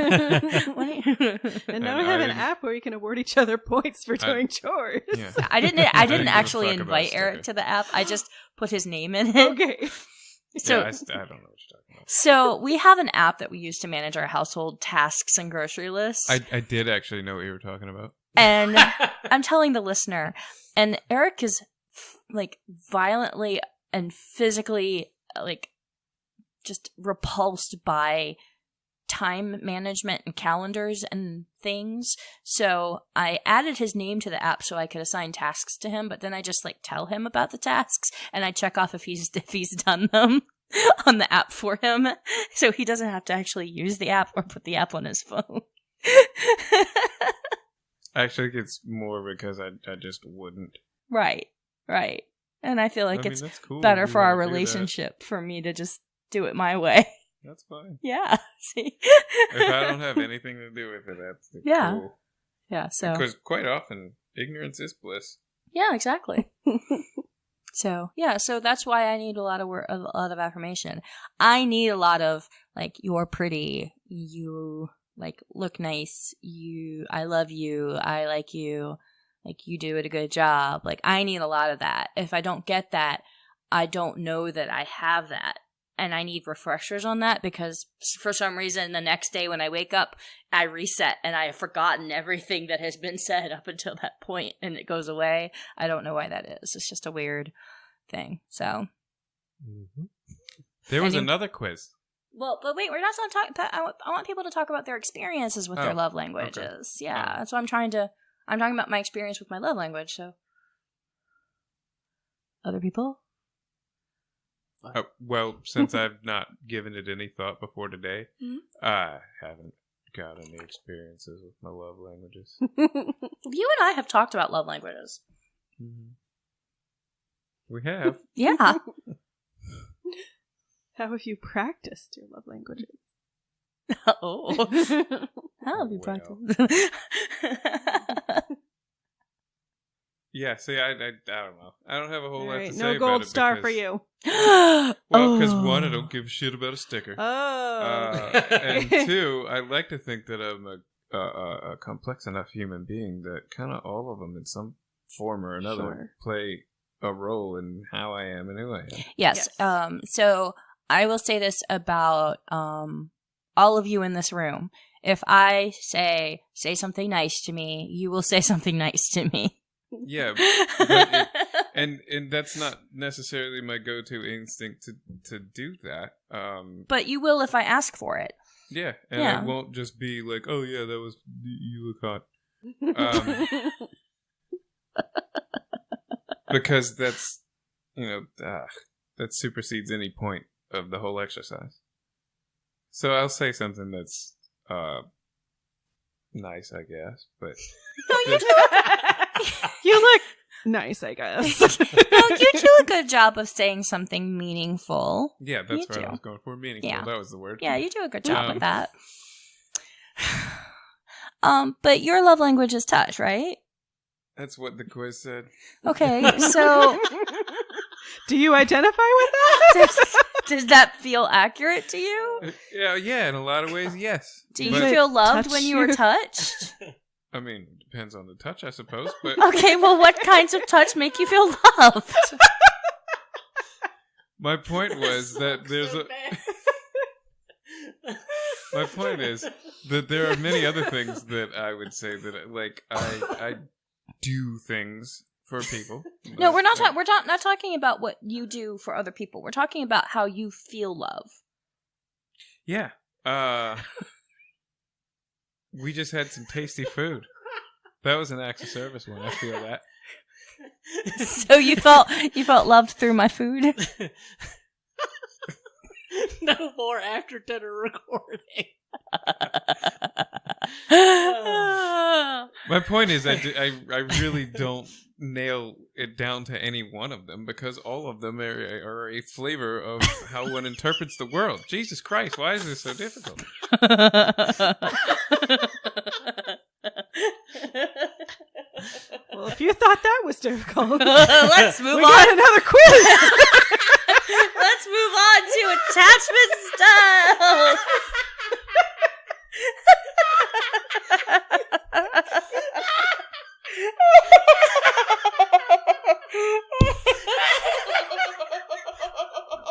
B: now we have an app where you can award each other points for doing chores.
A: Yeah. I didn't actually invite Erik to the app. I just put his name in it.
B: Okay.
A: So,
C: I don't know what you're talking about.
A: So we have an app that we use to manage our household tasks and grocery lists.
C: I did actually know what you were talking about.
A: And I'm telling the listener, and Erik is like violently and physically like just repulsed by time management and calendars and things. So I added his name to the app so I could assign tasks to him, but then I just like tell him about the tasks and I check off if he's done them on the app for him, so he doesn't have to actually use the app or put the app on his phone.
C: Actually, it's more because I just wouldn't.
A: Right. And I feel like it's cool better for our relationship for me to just do it my way.
C: That's fine.
A: Yeah. See?
C: If I don't have anything to do with it, that's cool.
A: Yeah, so.
C: Because quite often, ignorance is bliss.
A: Yeah, exactly. So that's why I need a lot of affirmation. I need a lot of, like, you're pretty, you... like, look nice, I love you, I like you, like, you do a good job. Like, I need a lot of that. If I don't get that, I don't know that I have that. And I need refreshers on that, because for some reason the next day when I wake up, I reset and I have forgotten everything that has been said up until that point, and it goes away. I don't know why that is. It's just a weird thing. So.
C: Mm-hmm. There was another quiz.
A: Well, but wait, we're not on talk. I want people to talk about their experiences with their love languages. Okay. Yeah, that's what I'm talking about my experience with my love language. So, other people?
C: Well, since I've not given it any thought before today, I haven't got any experiences with my love languages.
A: You and I have talked about love languages.
C: Mm-hmm. We have.
A: Yeah.
B: How have you practiced your love languages?
A: Oh. How have you practiced?
C: Yeah, see, I don't know. I don't have a whole lot to say
B: no
C: about
B: gold
C: it
B: star for you.
C: Well, because one, I don't give a shit about a sticker.
B: Oh.
C: And two, I like to think that I'm a complex enough human being that kind of all of them in some form or another play a role in how I am and who I am.
A: Yes. So I will say this about all of you in this room. If I say something nice to me, you will say something nice to me.
C: Yeah, but and that's not necessarily my go-to instinct to do that.
A: But you will if I ask for it.
C: Yeah, and I won't just be like, "Oh yeah, that was you look hot," because that's that supersedes any point of the whole exercise. So I'll say something that's nice, I guess, but
B: you look nice, I guess.
A: No, you do a good job of saying something meaningful.
C: Yeah, that's what I was going for. Meaningful. Yeah. That was the word.
A: Yeah, you do a good job with that. But your love language is touch, right?
C: That's what the quiz said.
A: Okay, so
B: do you identify with that?
A: Does that feel accurate to you?
C: Yeah, in a lot of ways, yes.
A: Do you feel loved when you were touched?
C: I mean, it depends on the touch, I suppose. But
A: okay, well, what kinds of touch make you feel loved?
C: My point was that there's a... My point is that there are many other things that I would say that, like, I do things for people.
A: No, we're not talking about what you do for other people. We're talking about how you feel love.
C: Yeah. We just had some tasty food. That was an acts of service one. I feel that.
A: So you felt loved through my food?
D: No more after dinner recording.
C: My point is, I really don't nail it down to any one of them because all of them are a flavor of how one interprets the world. Jesus Christ, why is this so difficult?
B: Well, if you thought that was difficult,
A: let's move on.
B: We got another quiz.
A: Let's move on to attachment styles.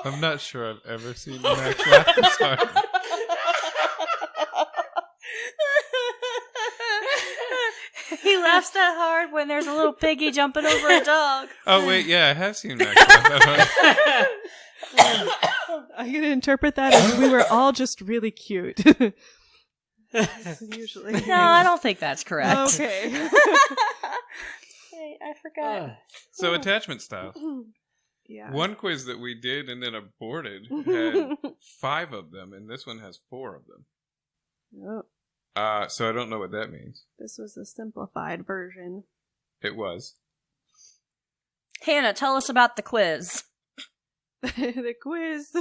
C: I'm not sure I've ever seen Max laugh this hard.
A: He laughs that hard when there's a little piggy jumping over a dog.
C: Oh, wait, yeah, I have seen Max laugh that hard.
B: I'm going to interpret that as we were all just really cute. Usually.
A: No, I don't think that's correct.
B: Okay.
A: Wait, I forgot.
C: So, attachment style.
B: Yeah.
C: One quiz that we did and then aborted had 5 of them, and this one has 4 of them.
B: Oh.
C: So I don't know what that means.
B: This was a simplified version.
C: It was.
A: Hannah, tell us about the quiz.
B: The quiz.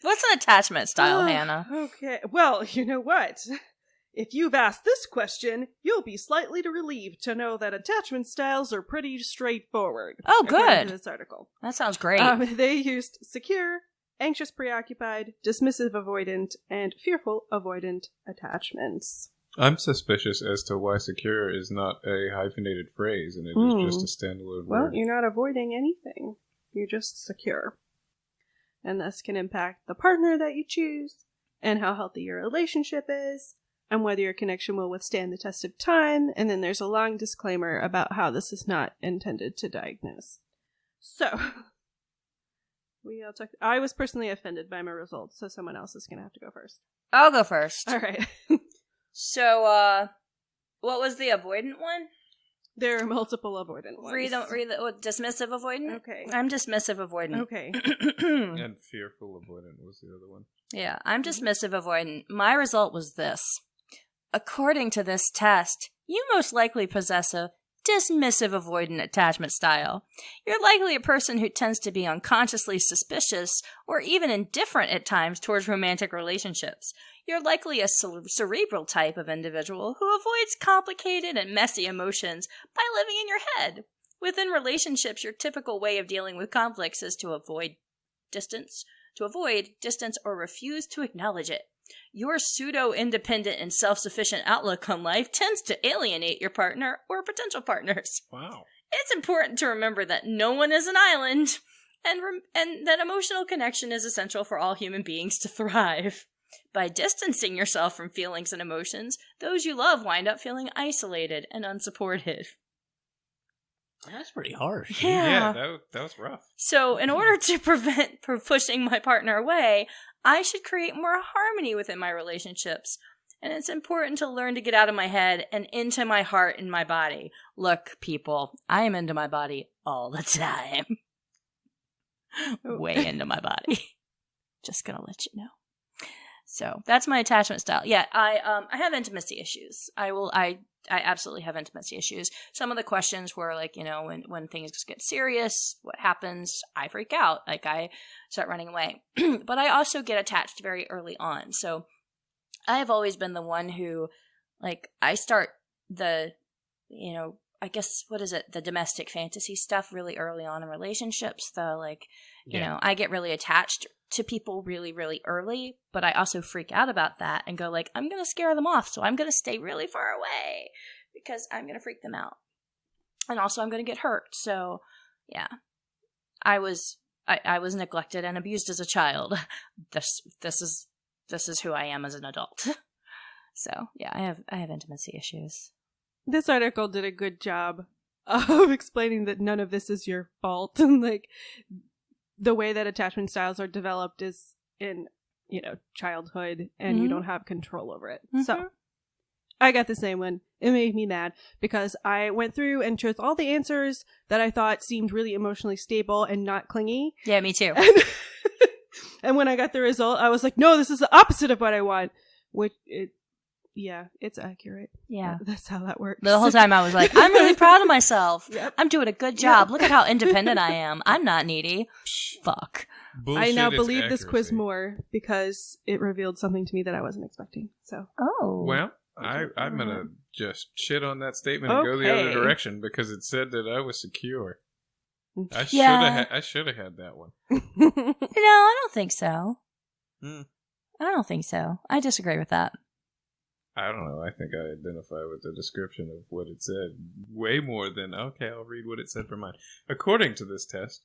A: What's an attachment style, Hannah?
B: Okay. Well, you know what? If you've asked this question, you'll be slightly relieved to know that attachment styles are pretty straightforward.
A: Oh,
B: according
A: good.
B: to this article.
A: That sounds great.
B: They used secure, anxious preoccupied, dismissive avoidant, and fearful avoidant attachments.
C: I'm suspicious as to why secure is not a hyphenated phrase and it is just a standalone
B: Well,
C: word.
B: you're not avoiding anything. You're just secure. And this can impact the partner that you choose, and how healthy your relationship is, and whether your connection will withstand the test of time, and then there's a long disclaimer about how this is not intended to diagnose. So, I was personally offended by my results, so someone else is going to have to go first.
A: I'll go first.
B: All right.
A: So, what was the avoidant one?
B: There are multiple avoidant ones.
A: Read the dismissive avoidant?
B: Okay.
A: I'm dismissive avoidant.
B: Okay.
C: And fearful avoidant was the other one.
A: Yeah, I'm dismissive avoidant. My result was this. According to this test, you most likely possess a dismissive avoidant attachment style. You're likely a person who tends to be unconsciously suspicious or even indifferent at times towards romantic relationships. You're likely a cerebral type of individual who avoids complicated and messy emotions by living in your head. Within relationships, your typical way of dealing with conflicts is to avoid distance, or refuse to acknowledge it. Your pseudo-independent and self-sufficient outlook on life tends to alienate your partner or potential partners.
C: Wow.
A: It's important to remember that no one is an island, and that emotional connection is essential for all human beings to thrive. By distancing yourself from feelings and emotions, those you love wind up feeling isolated and unsupported.
D: That's pretty harsh.
A: Yeah,
C: that was rough.
A: So, in order to prevent pushing my partner away, I should create more harmony within my relationships. And it's important to learn to get out of my head and into my heart and my body. Look, people, I am into my body all the time. Way into my body. Just gonna let you know. So, that's my attachment style. Yeah, I have intimacy issues. I absolutely have intimacy issues. Some of the questions were like, you know, when things get serious, what happens? I freak out. Like, I start running away. But I also get attached very early on. So I have always been the one who, like, I start the, you know, I guess, what is it? The domestic fantasy stuff really early on in relationships. The, like, you know, I get really attached to people really, really early, but I also freak out about that and go like, I'm going to scare them off. So I'm going to stay really far away because I'm going to freak them out. And also I'm going to get hurt. So Yeah. I was neglected and abused as a child. This is who I am as an adult. So, yeah, I have intimacy issues.
B: This article did a good job of explaining that none of this is your fault. And like the way that attachment styles are developed is in, childhood, and you don't have control over it. Mm-hmm. So I got the same one. It made me mad because I went through and chose all the answers that I thought seemed really emotionally stable and not clingy.
A: Yeah, me too.
B: And when I got the result, I was like, no, this is the opposite of what I want. It's accurate.
A: Yeah.
B: That's how that works.
A: The whole time I was like, I'm really proud of myself.
B: Yep.
A: I'm doing a good job. Yep. Look at how independent I am. I'm not needy. Fuck.
C: Bullshit,
B: I now believe this quiz more because it revealed something to me that I wasn't expecting. So.
A: Oh.
C: Well, I'm going to just shit on that statement and go the other direction because it said that I was secure. I should have had that one.
A: No, I don't think so. I don't think so. I disagree with that.
C: I don't know. I think I identify with the description of what it said way more than, okay, I'll read what it said for mine. According to this test,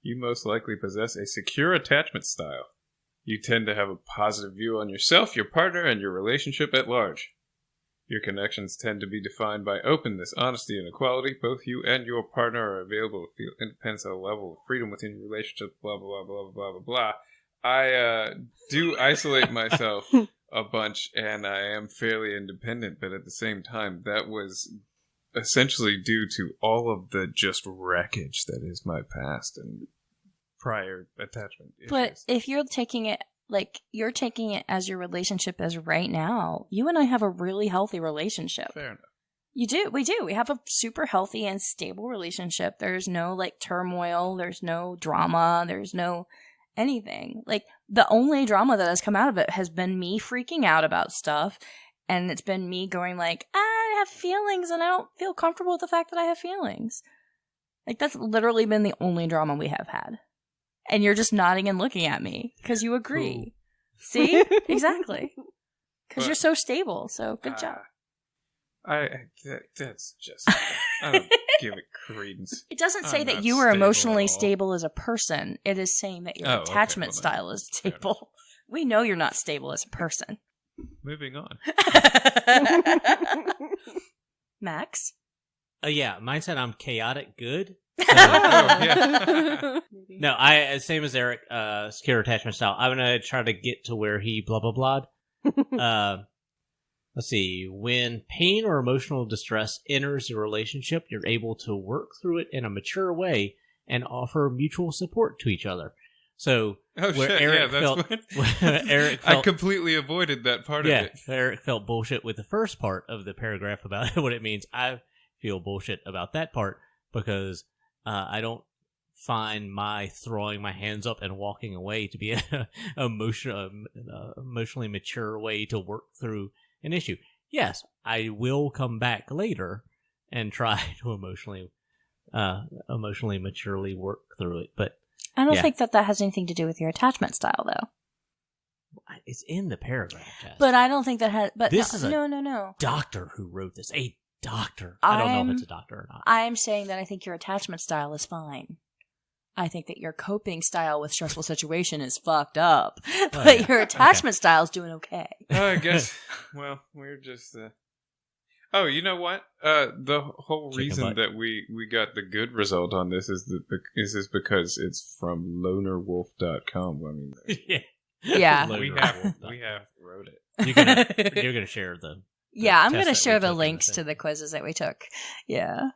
C: you most likely possess a secure attachment style. You tend to have a positive view on yourself, your partner, and your relationship at large. Your connections tend to be defined by openness, honesty, and equality. Both you and your partner are available to feel independence at a level of freedom within your relationship, blah, blah, blah, blah, blah, blah, blah. I do isolate myself a bunch, and I am fairly independent, but at the same time, that was essentially due to all of the just wreckage that is my past and prior attachment issues.
A: But if you're taking it as your relationship as right now, you and I have a really healthy relationship.
C: Fair enough.
A: We do. We have a super healthy and stable relationship. There's no turmoil. There's no drama. There's no anything. The only drama that has come out of it has been me freaking out about stuff, and it's been me going I have feelings and I don't feel comfortable with the fact that I have feelings. That's literally been the only drama we have had. And you're just nodding and looking at me because you agree.
C: Cool.
A: See? Exactly. Because you're so stable. So good job.
C: That's just, I don't give it credence.
A: It doesn't say that you are emotionally stable as a person. It is saying that your attachment style is stable. We know you're not stable as a person.
C: Moving on.
A: Max?
D: Yeah, mine said I'm chaotic good. So,
C: yeah.
D: No, same as Eric, secure attachment style. I'm going to try to get to where he blah, blah, blah. Let's see. When pain or emotional distress enters a relationship, you're able to work through it in a mature way and offer mutual support to each other. So, Eric felt,
C: I completely avoided that part of it.
D: Eric felt bullshit with the first part of the paragraph about what it means. I feel bullshit about that part because I don't find my throwing my hands up and walking away to be an emotionally mature way to work through an issue. Yes, I will come back later and try to emotionally maturely work through it. But
A: I don't think that has anything to do with your attachment style, though.
D: It's in the paragraph, Jess.
A: But I don't think that has. But
D: this is
A: no.
D: Doctor who wrote this. A doctor. I don't know if it's a doctor or not.
A: I'm saying that I think your attachment style is fine. I think that your coping style with stressful situation is fucked up. But your attachment style is doing okay.
C: I guess, well, we're just... Oh, you know what? The whole reason that we got the good result on this is because it's from lonerwolf.com. I mean,
A: yeah.
C: we have wrote it.
D: You're gonna share the...
A: Yeah, I'm going to share the links to the quizzes that we took. Yeah.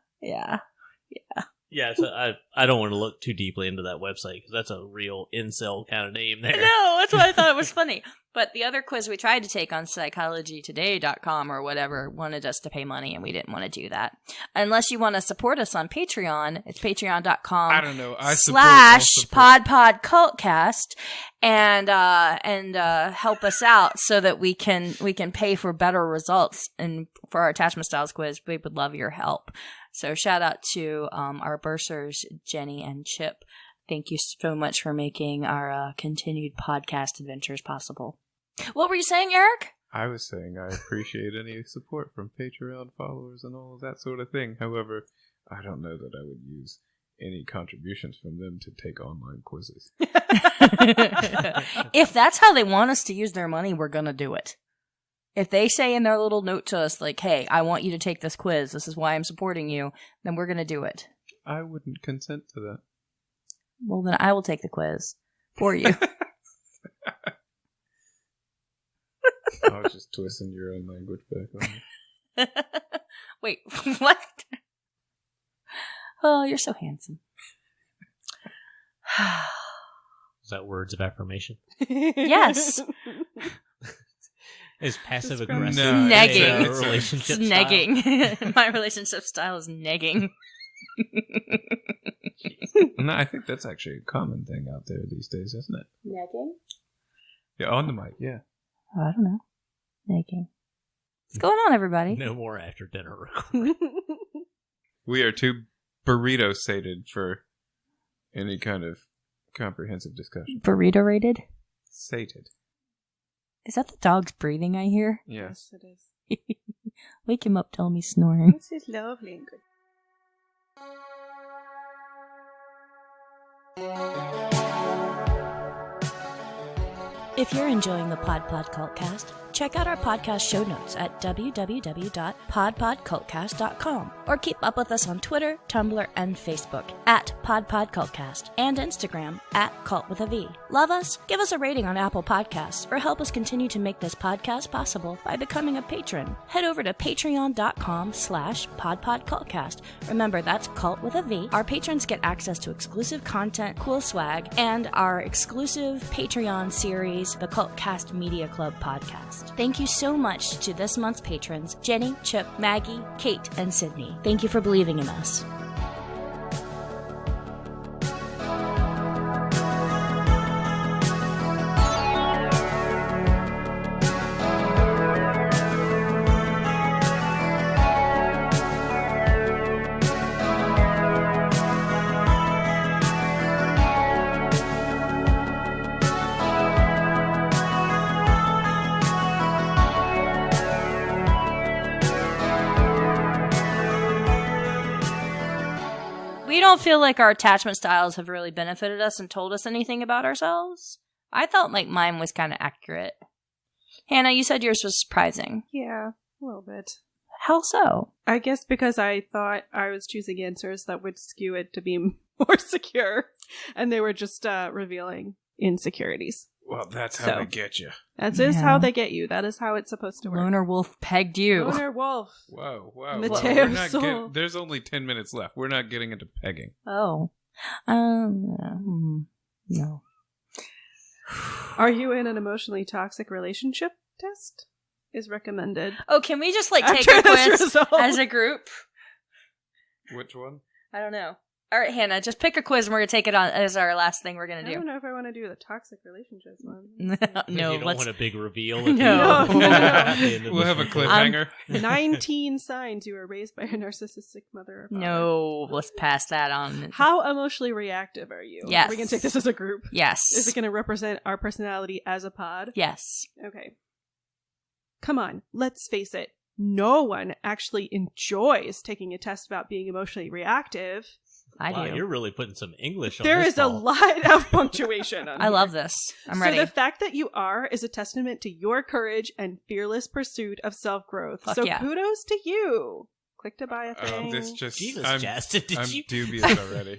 D: Yeah, so I don't want to look too deeply into that website because that's a real incel kind of name there.
A: No, that's why I thought it was funny. But the other quiz we tried to take on psychologytoday.com or whatever wanted us to pay money, and we didn't want to do that. Unless you want to support us on Patreon, it's patreon.com.
C: I don't know.
A: /podpodcultcast and help us out so that we can pay for better results and for our attachment styles quiz. We would love your help. So shout out to our bursars, Jenny and Chip. Thank you so much for making our continued podcast adventures possible. What were you saying, Eric?
C: I was saying I appreciate any support from Patreon followers and all of that sort of thing. However, I don't know that I would use any contributions from them to take online quizzes.
A: If that's how they want us to use their money, we're gonna do it. If they say in their little note to us, like, hey, I want you to take this quiz, this is why I'm supporting you, then we're gonna do it.
C: I wouldn't consent to that.
A: Well, then I will take the quiz for you.
C: I was just twisting your own language back on.
A: Wait, what? Oh, you're so handsome.
D: Is that words of affirmation?
A: Yes.
D: Is passive
C: No,
D: aggressive
A: Negging.
D: a relationship
A: It's
D: style?
A: negging. My relationship style is negging.
C: No, I think that's actually a common thing out there these days, isn't it?
A: Negging?
C: Yeah, on the mic, yeah.
A: Oh, I don't know. Negging. What's going on, everybody?
D: No more after dinner recording.
C: We are too burrito sated for any kind of comprehensive discussion.
A: Burrito rated?
C: Sated.
A: Is that the dog's breathing I hear?
C: Yes.
B: Yes, it is.
A: Wake him up, tell him he's snoring.
B: This is lovely and good.
A: If you're enjoying the Pod Cultcast, check out our podcast show notes at www.podpodcultcast.com or keep up with us on Twitter, Tumblr, and Facebook at PodCultcast and Instagram at Cult with a V. Love us? Give us a rating on Apple Podcasts or help us continue to make this podcast possible by becoming a patron. Head over to patreon.com/PodPodCultcast. Remember, that's Cult with a V. Our patrons get access to exclusive content, cool swag, and our exclusive Patreon series, the Cultcast Media Club podcast. Thank you so much to this month's patrons, Jenny, Chip, Maggie, Kate, and Sydney. Thank you for believing in us. We don't feel like our attachment styles have really benefited us and told us anything about ourselves. I felt like mine was kind of accurate. Hannah, you said yours was surprising.
B: Yeah, a little bit.
A: How so?
B: I guess because I thought I was choosing answers that would skew it to be more secure, and they were just revealing insecurities.
C: Well, that's how
B: So.
C: they get you.
B: That is how they get you. That is how it's supposed to work.
A: Loner Wolf pegged you.
B: Loner Wolf.
C: Whoa.
B: Mateo
C: We're not
B: Sol.
C: there's only 10 minutes left. We're not getting into pegging.
A: Oh. No.
B: Are you in an emotionally toxic relationship? Test is recommended.
A: Oh, can we just, like, take
B: After
A: a
B: this
A: quiz
B: result.
A: as a group?
C: Which one?
A: I don't know. All right, Hannah, just pick a quiz and we're going to take it on as our last thing we're going
B: I
A: to
B: don't
A: do.
B: know if I want to do the toxic relationships one.
A: No,
D: You don't
A: let's...
D: want a big reveal.
A: No.
D: At the end of
C: We'll
D: this
C: have a
D: recording.
C: cliffhanger.
B: 19 signs you were raised by a narcissistic mother or father.
A: No, let's pass that on.
B: How emotionally reactive are you?
A: Yes.
B: Are we going to take this as a group?
A: Yes.
B: Is it going to represent our personality as a pod?
A: Yes.
B: Okay. Come on, let's face it. No one actually enjoys taking a test about being emotionally reactive.
A: I
D: Wow,
A: do.
D: you're really putting some English on
B: There
D: this
B: is a
D: ball.
B: lot of punctuation on
A: I
B: here.
A: love this. I'm
B: So
A: ready.
B: the fact that you are is a testament to your courage and fearless pursuit of self-growth.
A: Fuck
B: so
A: yeah.
B: kudos to you. Click to buy a thing.
C: This just
D: Jesus,
C: I'm,
D: Justin, did
C: I'm
D: you
C: dubious already.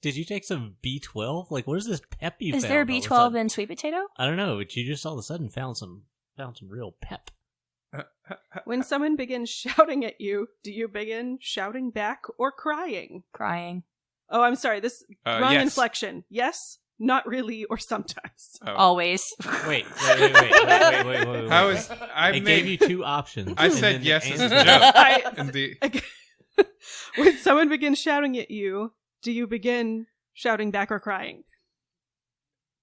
D: did you take some B12? Like, what is this pep you
A: Is
D: found
A: there
D: all of a
A: B12
D: sudden?
A: in sweet potato?
D: I don't know, but you just all of a sudden found some real pep.
B: When someone begins shouting at you, do you begin shouting back or crying?
A: Crying.
B: Oh, I'm sorry. This wrong
C: Yes.
B: inflection. Yes, not really, or sometimes.
C: Oh.
A: Always.
D: Wait.
C: How is I
D: It
C: made
D: gave you two options.
C: I
D: and
C: said
D: then the
C: yes as a
D: answer-
C: joke.
B: I-
C: And the
B: When someone begins shouting at you, do you begin shouting back or crying?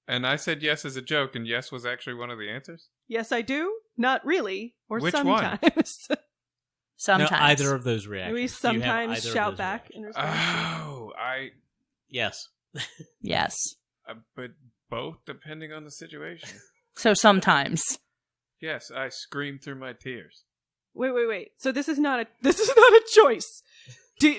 C: and I said yes as a joke, and yes was actually one of the answers.
B: Yes, I do. Not really, or
C: Which one?
B: sometimes.
A: Sometimes.
D: No, either of those reactions.
B: We
D: You have
B: sometimes
D: either of
B: shout
D: those
B: back
D: reactions.
B: in response.
C: Oh,
D: Yes.
A: Yes.
C: but both depending on the situation.
A: So sometimes.
C: Yes, I scream through my tears.
B: Wait. So this is not a choice. Do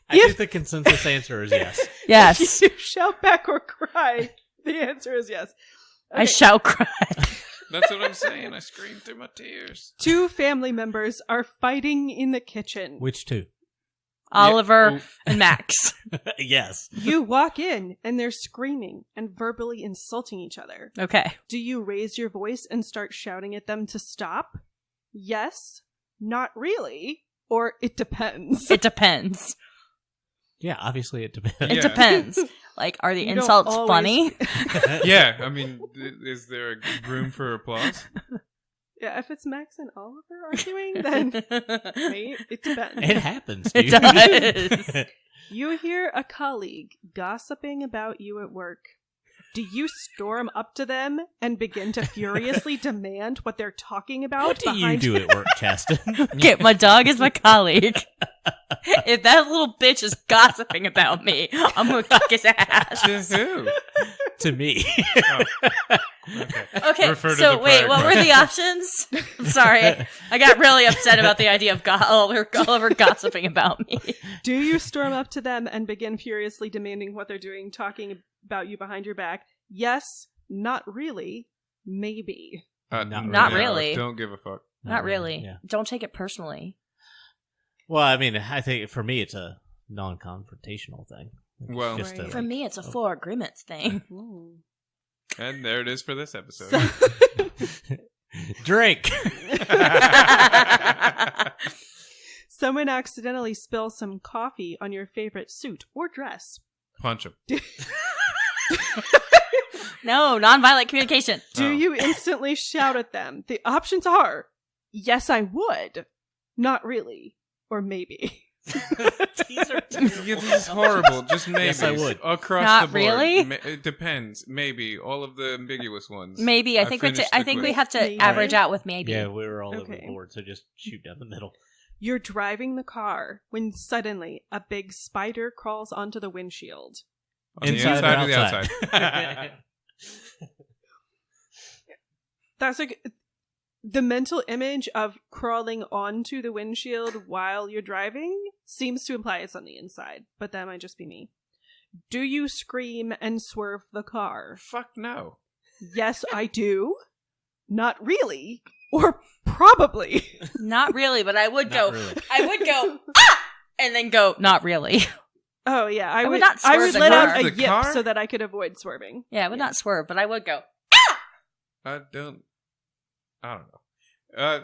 D: I think the consensus answer is yes.
A: Yes.
B: If you shout back or cry, the answer is yes.
A: I shall cry.
C: That's what I'm saying. I scream through my tears.
B: 2 family members are fighting in the kitchen.
D: Which 2?
A: Oliver and Max.
D: Yes.
B: You walk in and they're screaming and verbally insulting each other.
A: Okay.
B: Do you raise your voice and start shouting at them to stop? Yes, not really, or it depends.
A: It depends.
D: Yeah, obviously it depends.
A: It
C: Yeah.
A: depends. Like, are the
B: You don't
A: insults
B: always-
A: funny?
C: Yeah, I mean, is there room for applause?
B: Yeah, if it's Max and Oliver arguing, then it depends.
D: It happens,
A: It
D: dude.
A: does.
B: You hear a colleague gossiping about you at work. Do you storm up to them and begin to furiously demand what they're talking about?
D: What do you
B: behind
D: do at work, Chaston?
A: Okay, my dog is my colleague. If that little bitch is gossiping about me, I'm gonna kick his ass.
C: To who?
D: To me.
C: Oh, okay.
A: Okay,
C: Refer to
A: so
C: the
A: wait,
C: prior
A: what were the options? I'm sorry. I got really upset about the idea of Oliver gossiping about me.
B: Do you storm up to them and begin furiously demanding what they're doing, talking about you behind your back? Yes, not really, maybe.
A: Not really.
C: Don't give a fuck.
A: Not really.
D: Yeah.
A: Don't take it personally.
D: Well, I mean, I think for me it's a non-confrontational thing. It's
C: Well,
D: just
B: Right.
A: For me, it's a full agreements thing.
C: and there it is for this episode.
D: drink.
B: Someone accidentally spills some coffee on your favorite suit or dress.
C: Punch him.
A: No, nonviolent communication.
B: Do
C: Oh.
B: you instantly shout at them? The options are, yes, I would, not really, or maybe.
D: These are
C: Yeah, this is horrible. Just maybe.
D: Yes, I would.
C: Across
A: Not
C: the board.
A: really?
C: It depends. Maybe. All of the ambiguous ones.
A: Maybe. I think we
C: finished the quiz.
A: have to
B: Maybe.
A: average out with maybe.
D: Yeah, we were all over
B: Okay.
D: the board, so just shoot down the middle.
B: You're driving the car when suddenly a big spider crawls onto the windshield.
C: On the
D: Inside
C: inside
D: or
C: or the
D: outside?
C: outside?
B: That's like the mental image of crawling onto the windshield while you're driving seems to imply it's on the inside, but that might just be me. Do you scream and swerve the car?
C: Fuck no.
B: Yes, I do. Not really. Or probably.
A: Not really, but I would
D: Not
A: go.
D: really.
A: I would go. Ah! And then go. Not really.
B: Oh yeah, I
A: would
B: would
A: not
B: I
A: swerve
B: would
A: the
B: let
A: car.
B: out a
C: The
B: yip
C: car?
B: so that I could avoid swerving.
A: Yeah, I would not swerve, but I would go.
C: I don't know.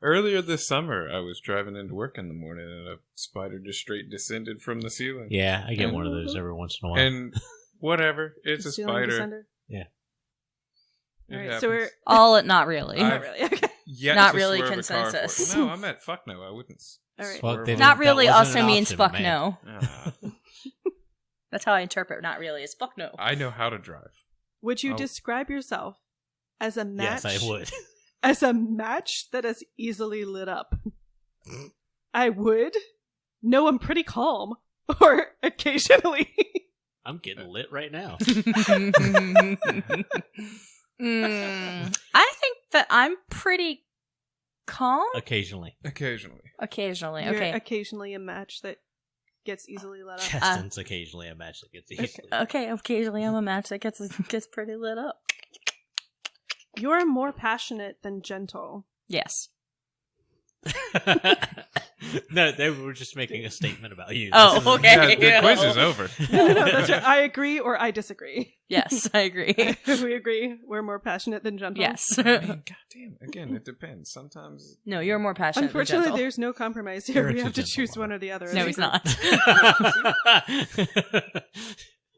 C: Earlier this summer, I was driving into work in the morning and a spider just straight descended from the ceiling.
D: Yeah, I get one of those every once in a while.
C: And whatever. It's a
B: Ceiling
C: spider.
B: descender?
D: Yeah.
C: It
B: Alright,
C: happens.
B: so we're
A: All at not really.
C: I-
B: not really. Okay.
C: Yet
A: not
C: to
A: really
C: swerve a car for it.
A: consensus.
C: No, I'm at fuck no. I wouldn't.
B: All right.
D: Well,
C: swerve
D: they
C: on
A: Not
C: it.
A: really
D: That wasn't
A: also
D: an
A: means
D: option,
A: fuck
D: man.
A: no.
C: Ah,
A: That's how I interpret not really is fuck no.
C: I know how to drive.
B: Would you
C: Oh.
B: describe yourself as a match?
D: Yes, I would.
B: As a match that is easily lit up. I would. No, I'm pretty calm. Or occasionally.
D: I'm getting lit right now.
A: I think that I'm pretty calm.
D: Occasionally.
C: Occasionally.
A: Occasionally,
B: You're
A: okay.
B: occasionally a match that gets easily lit up.
D: Cheston's occasionally a match that gets easily.
A: Okay, occasionally I'm a match that gets pretty lit up.
B: You're more passionate than gentle.
A: Yes.
D: No, they were just making a statement about you.
A: Oh,
D: This is-
A: okay.
C: Yeah, the quiz is over.
B: No, that's right. I agree or I disagree.
A: Yes, I agree.
B: We agree we're more passionate than gentle.
A: Yes.
C: I mean, goddamn. Again, it depends. Sometimes.
A: No, you're more passionate.
B: Unfortunately,
A: than gentle.
B: there's no compromise here.
D: Eric's
B: We
D: a
B: have to
D: gentle
B: choose
D: lover.
B: one or the other.
A: No, he's not.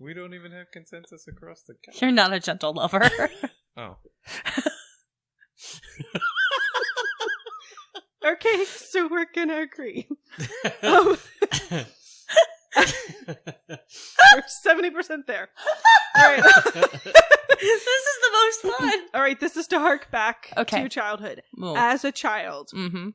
C: We don't even have consensus across the country.
A: You're not a gentle lover.
C: Oh.
B: Okay, so we're gonna agree. We're 70% there. All right.
A: This is the most fun.
B: All right, this is to hark back
A: Okay.
B: to childhood.
A: Oh.
B: As a child,
A: Mm-hmm.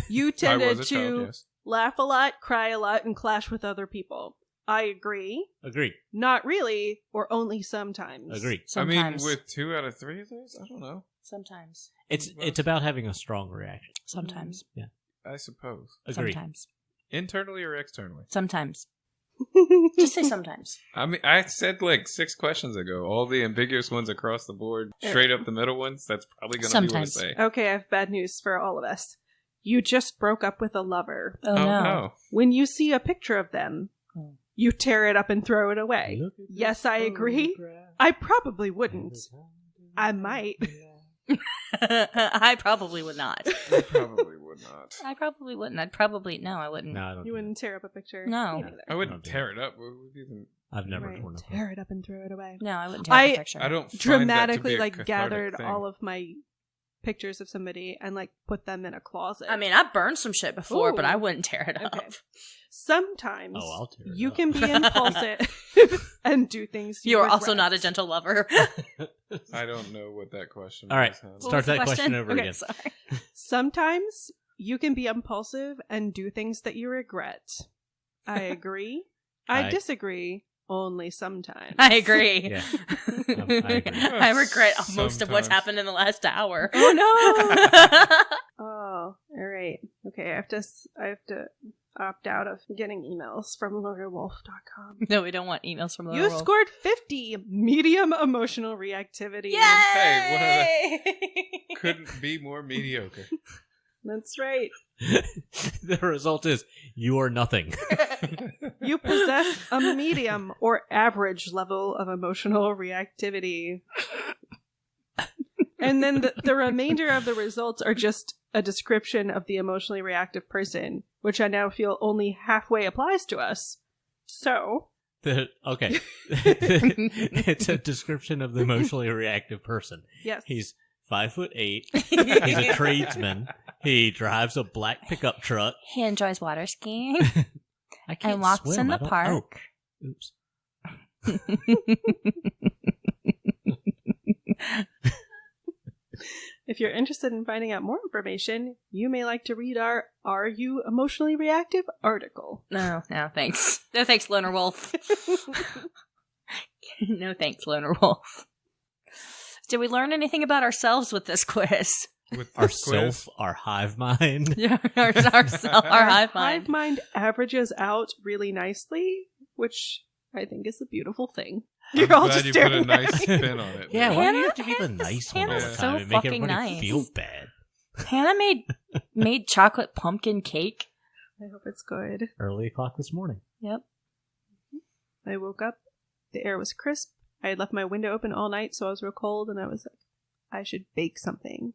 B: you
C: I
B: tended
C: was a
B: to
C: child, yes.
B: laugh a lot, cry a lot, and clash with other people. I agree.
D: Agreed.
B: Not really, or only sometimes.
D: Agreed.
A: Sometimes.
C: I mean, with 2 out of 3 of those, I don't know.
A: Sometimes.
D: It's about having a strong reaction.
A: Sometimes.
D: Yeah.
C: I suppose.
D: Agreed.
A: Sometimes.
C: Internally or externally?
A: Sometimes. Just say sometimes.
C: I mean, I said like 6 questions ago. All the ambiguous ones across the board, straight up the middle ones, that's probably going to be what I
A: Sometimes.
C: say.
B: Okay, I have bad news for all of us. You just broke up with a lover.
A: Oh, no.
B: When you see a picture of them, you tear it up and throw it away. Yes, I agree. I probably wouldn't. I might.
A: I probably would not.
C: I probably would not.
A: I probably wouldn't. No, I wouldn't.
D: No, I don't.
B: You wouldn't tear up a picture?
A: No.
B: Me neither.
C: I wouldn't tear it up.
D: I've never
B: Right,
D: torn it.
B: tear it up and throw it away.
A: No, I wouldn't take a picture.
C: I don't find
B: Dramatically
C: that to be a
B: gathered
C: cathartic thing.
B: all of my pictures of somebody and put them in a closet.
A: I mean, I've burned some shit before, but
B: Ooh.
A: I wouldn't tear it up.
B: Okay. Sometimes
D: I'll tear it
B: you
D: up.
B: can be impulsive and do things
A: You are
B: regret.
A: also not a gentle lover.
C: I don't know what that question
D: All right.
C: is. Hannah.
A: What
D: Start
A: was the
D: that question over
A: Okay,
D: again.
A: sorry.
B: Sometimes you can be impulsive and do things that you regret. I agree. I disagree. Only sometimes.
A: I agree.
D: Yeah. I agree.
A: I regret most of what's
C: Sometimes.
A: happened in the last hour.
B: Oh no! Oh, all right. Okay, I have to opt out of getting emails from LoreWolf.com.
A: No, we don't want emails from Laura
B: You
A: Wolf.
B: scored 50 medium emotional reactivity.
A: Yay!
C: Hey, Couldn't be more mediocre.
B: That's right.
D: The result is you are nothing.
B: You possess a medium or average level of emotional reactivity. And then the remainder of the results are just a description of the emotionally reactive person, which I now feel only halfway applies to us. So,
D: Okay. It's a description of the emotionally reactive person.
B: yes.
D: He's 5'8". He's a tradesman. He drives a black pickup truck.
A: He enjoys water skiing
D: I can't
A: and walks
D: swim.
A: in
D: I
A: the
D: don't-
A: park.
D: Oh, oops.
B: If you're interested in finding out more information, you may like to read our Are You Emotionally Reactive article.
A: No, thanks. No thanks, Loner Wolf. No thanks, Loner Wolf. Did we learn anything about ourselves with this quiz?
C: With
D: Our
C: this quiz,
D: self, our hive mind.
A: Yeah, our hive mind.
B: Hive mind averages out really nicely, which I think is a beautiful thing.
C: I'm
B: You're all
C: glad
B: just
C: you put a
B: staring
C: nice
B: at me.
C: spin on it.
D: Yeah,
C: man.
D: why do you
A: Hannah-
D: have to be the nice one all the
A: Hannah's
D: time
A: so
D: and make
A: fucking
D: everybody
A: nice.
D: feel bad?
A: Hannah made chocolate pumpkin cake.
B: I hope it's good.
D: Early o'clock this morning.
A: Yep.
B: I woke up, the air was crisp. I had left my window open all night, so I was real cold, and I was like, I should bake something.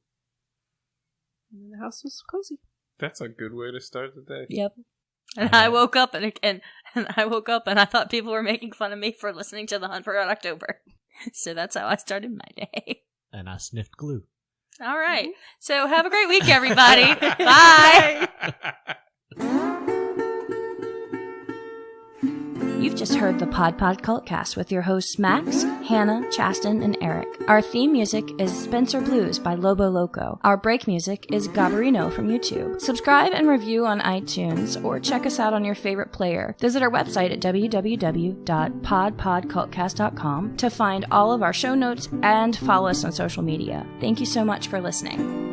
B: And then the house was cozy.
C: That's a good way to start the day.
A: Yep. And I woke up and I woke up and I thought people were making fun of me for listening to The Hunt for Red October. So that's how I started my day.
D: And I sniffed glue.
A: All right. So have a great week, everybody. Bye. You've just heard the Pod Cultcast with your hosts Max, Hannah, Chasten, and Eric. Our theme music is Spencer Blues by Lobo Loco. Our break music is Gabarino from YouTube. Subscribe and review on iTunes or check us out on your favorite player. Visit our website at www.podcultcast.com to find all of our show notes and follow us on social media. Thank you so much for listening.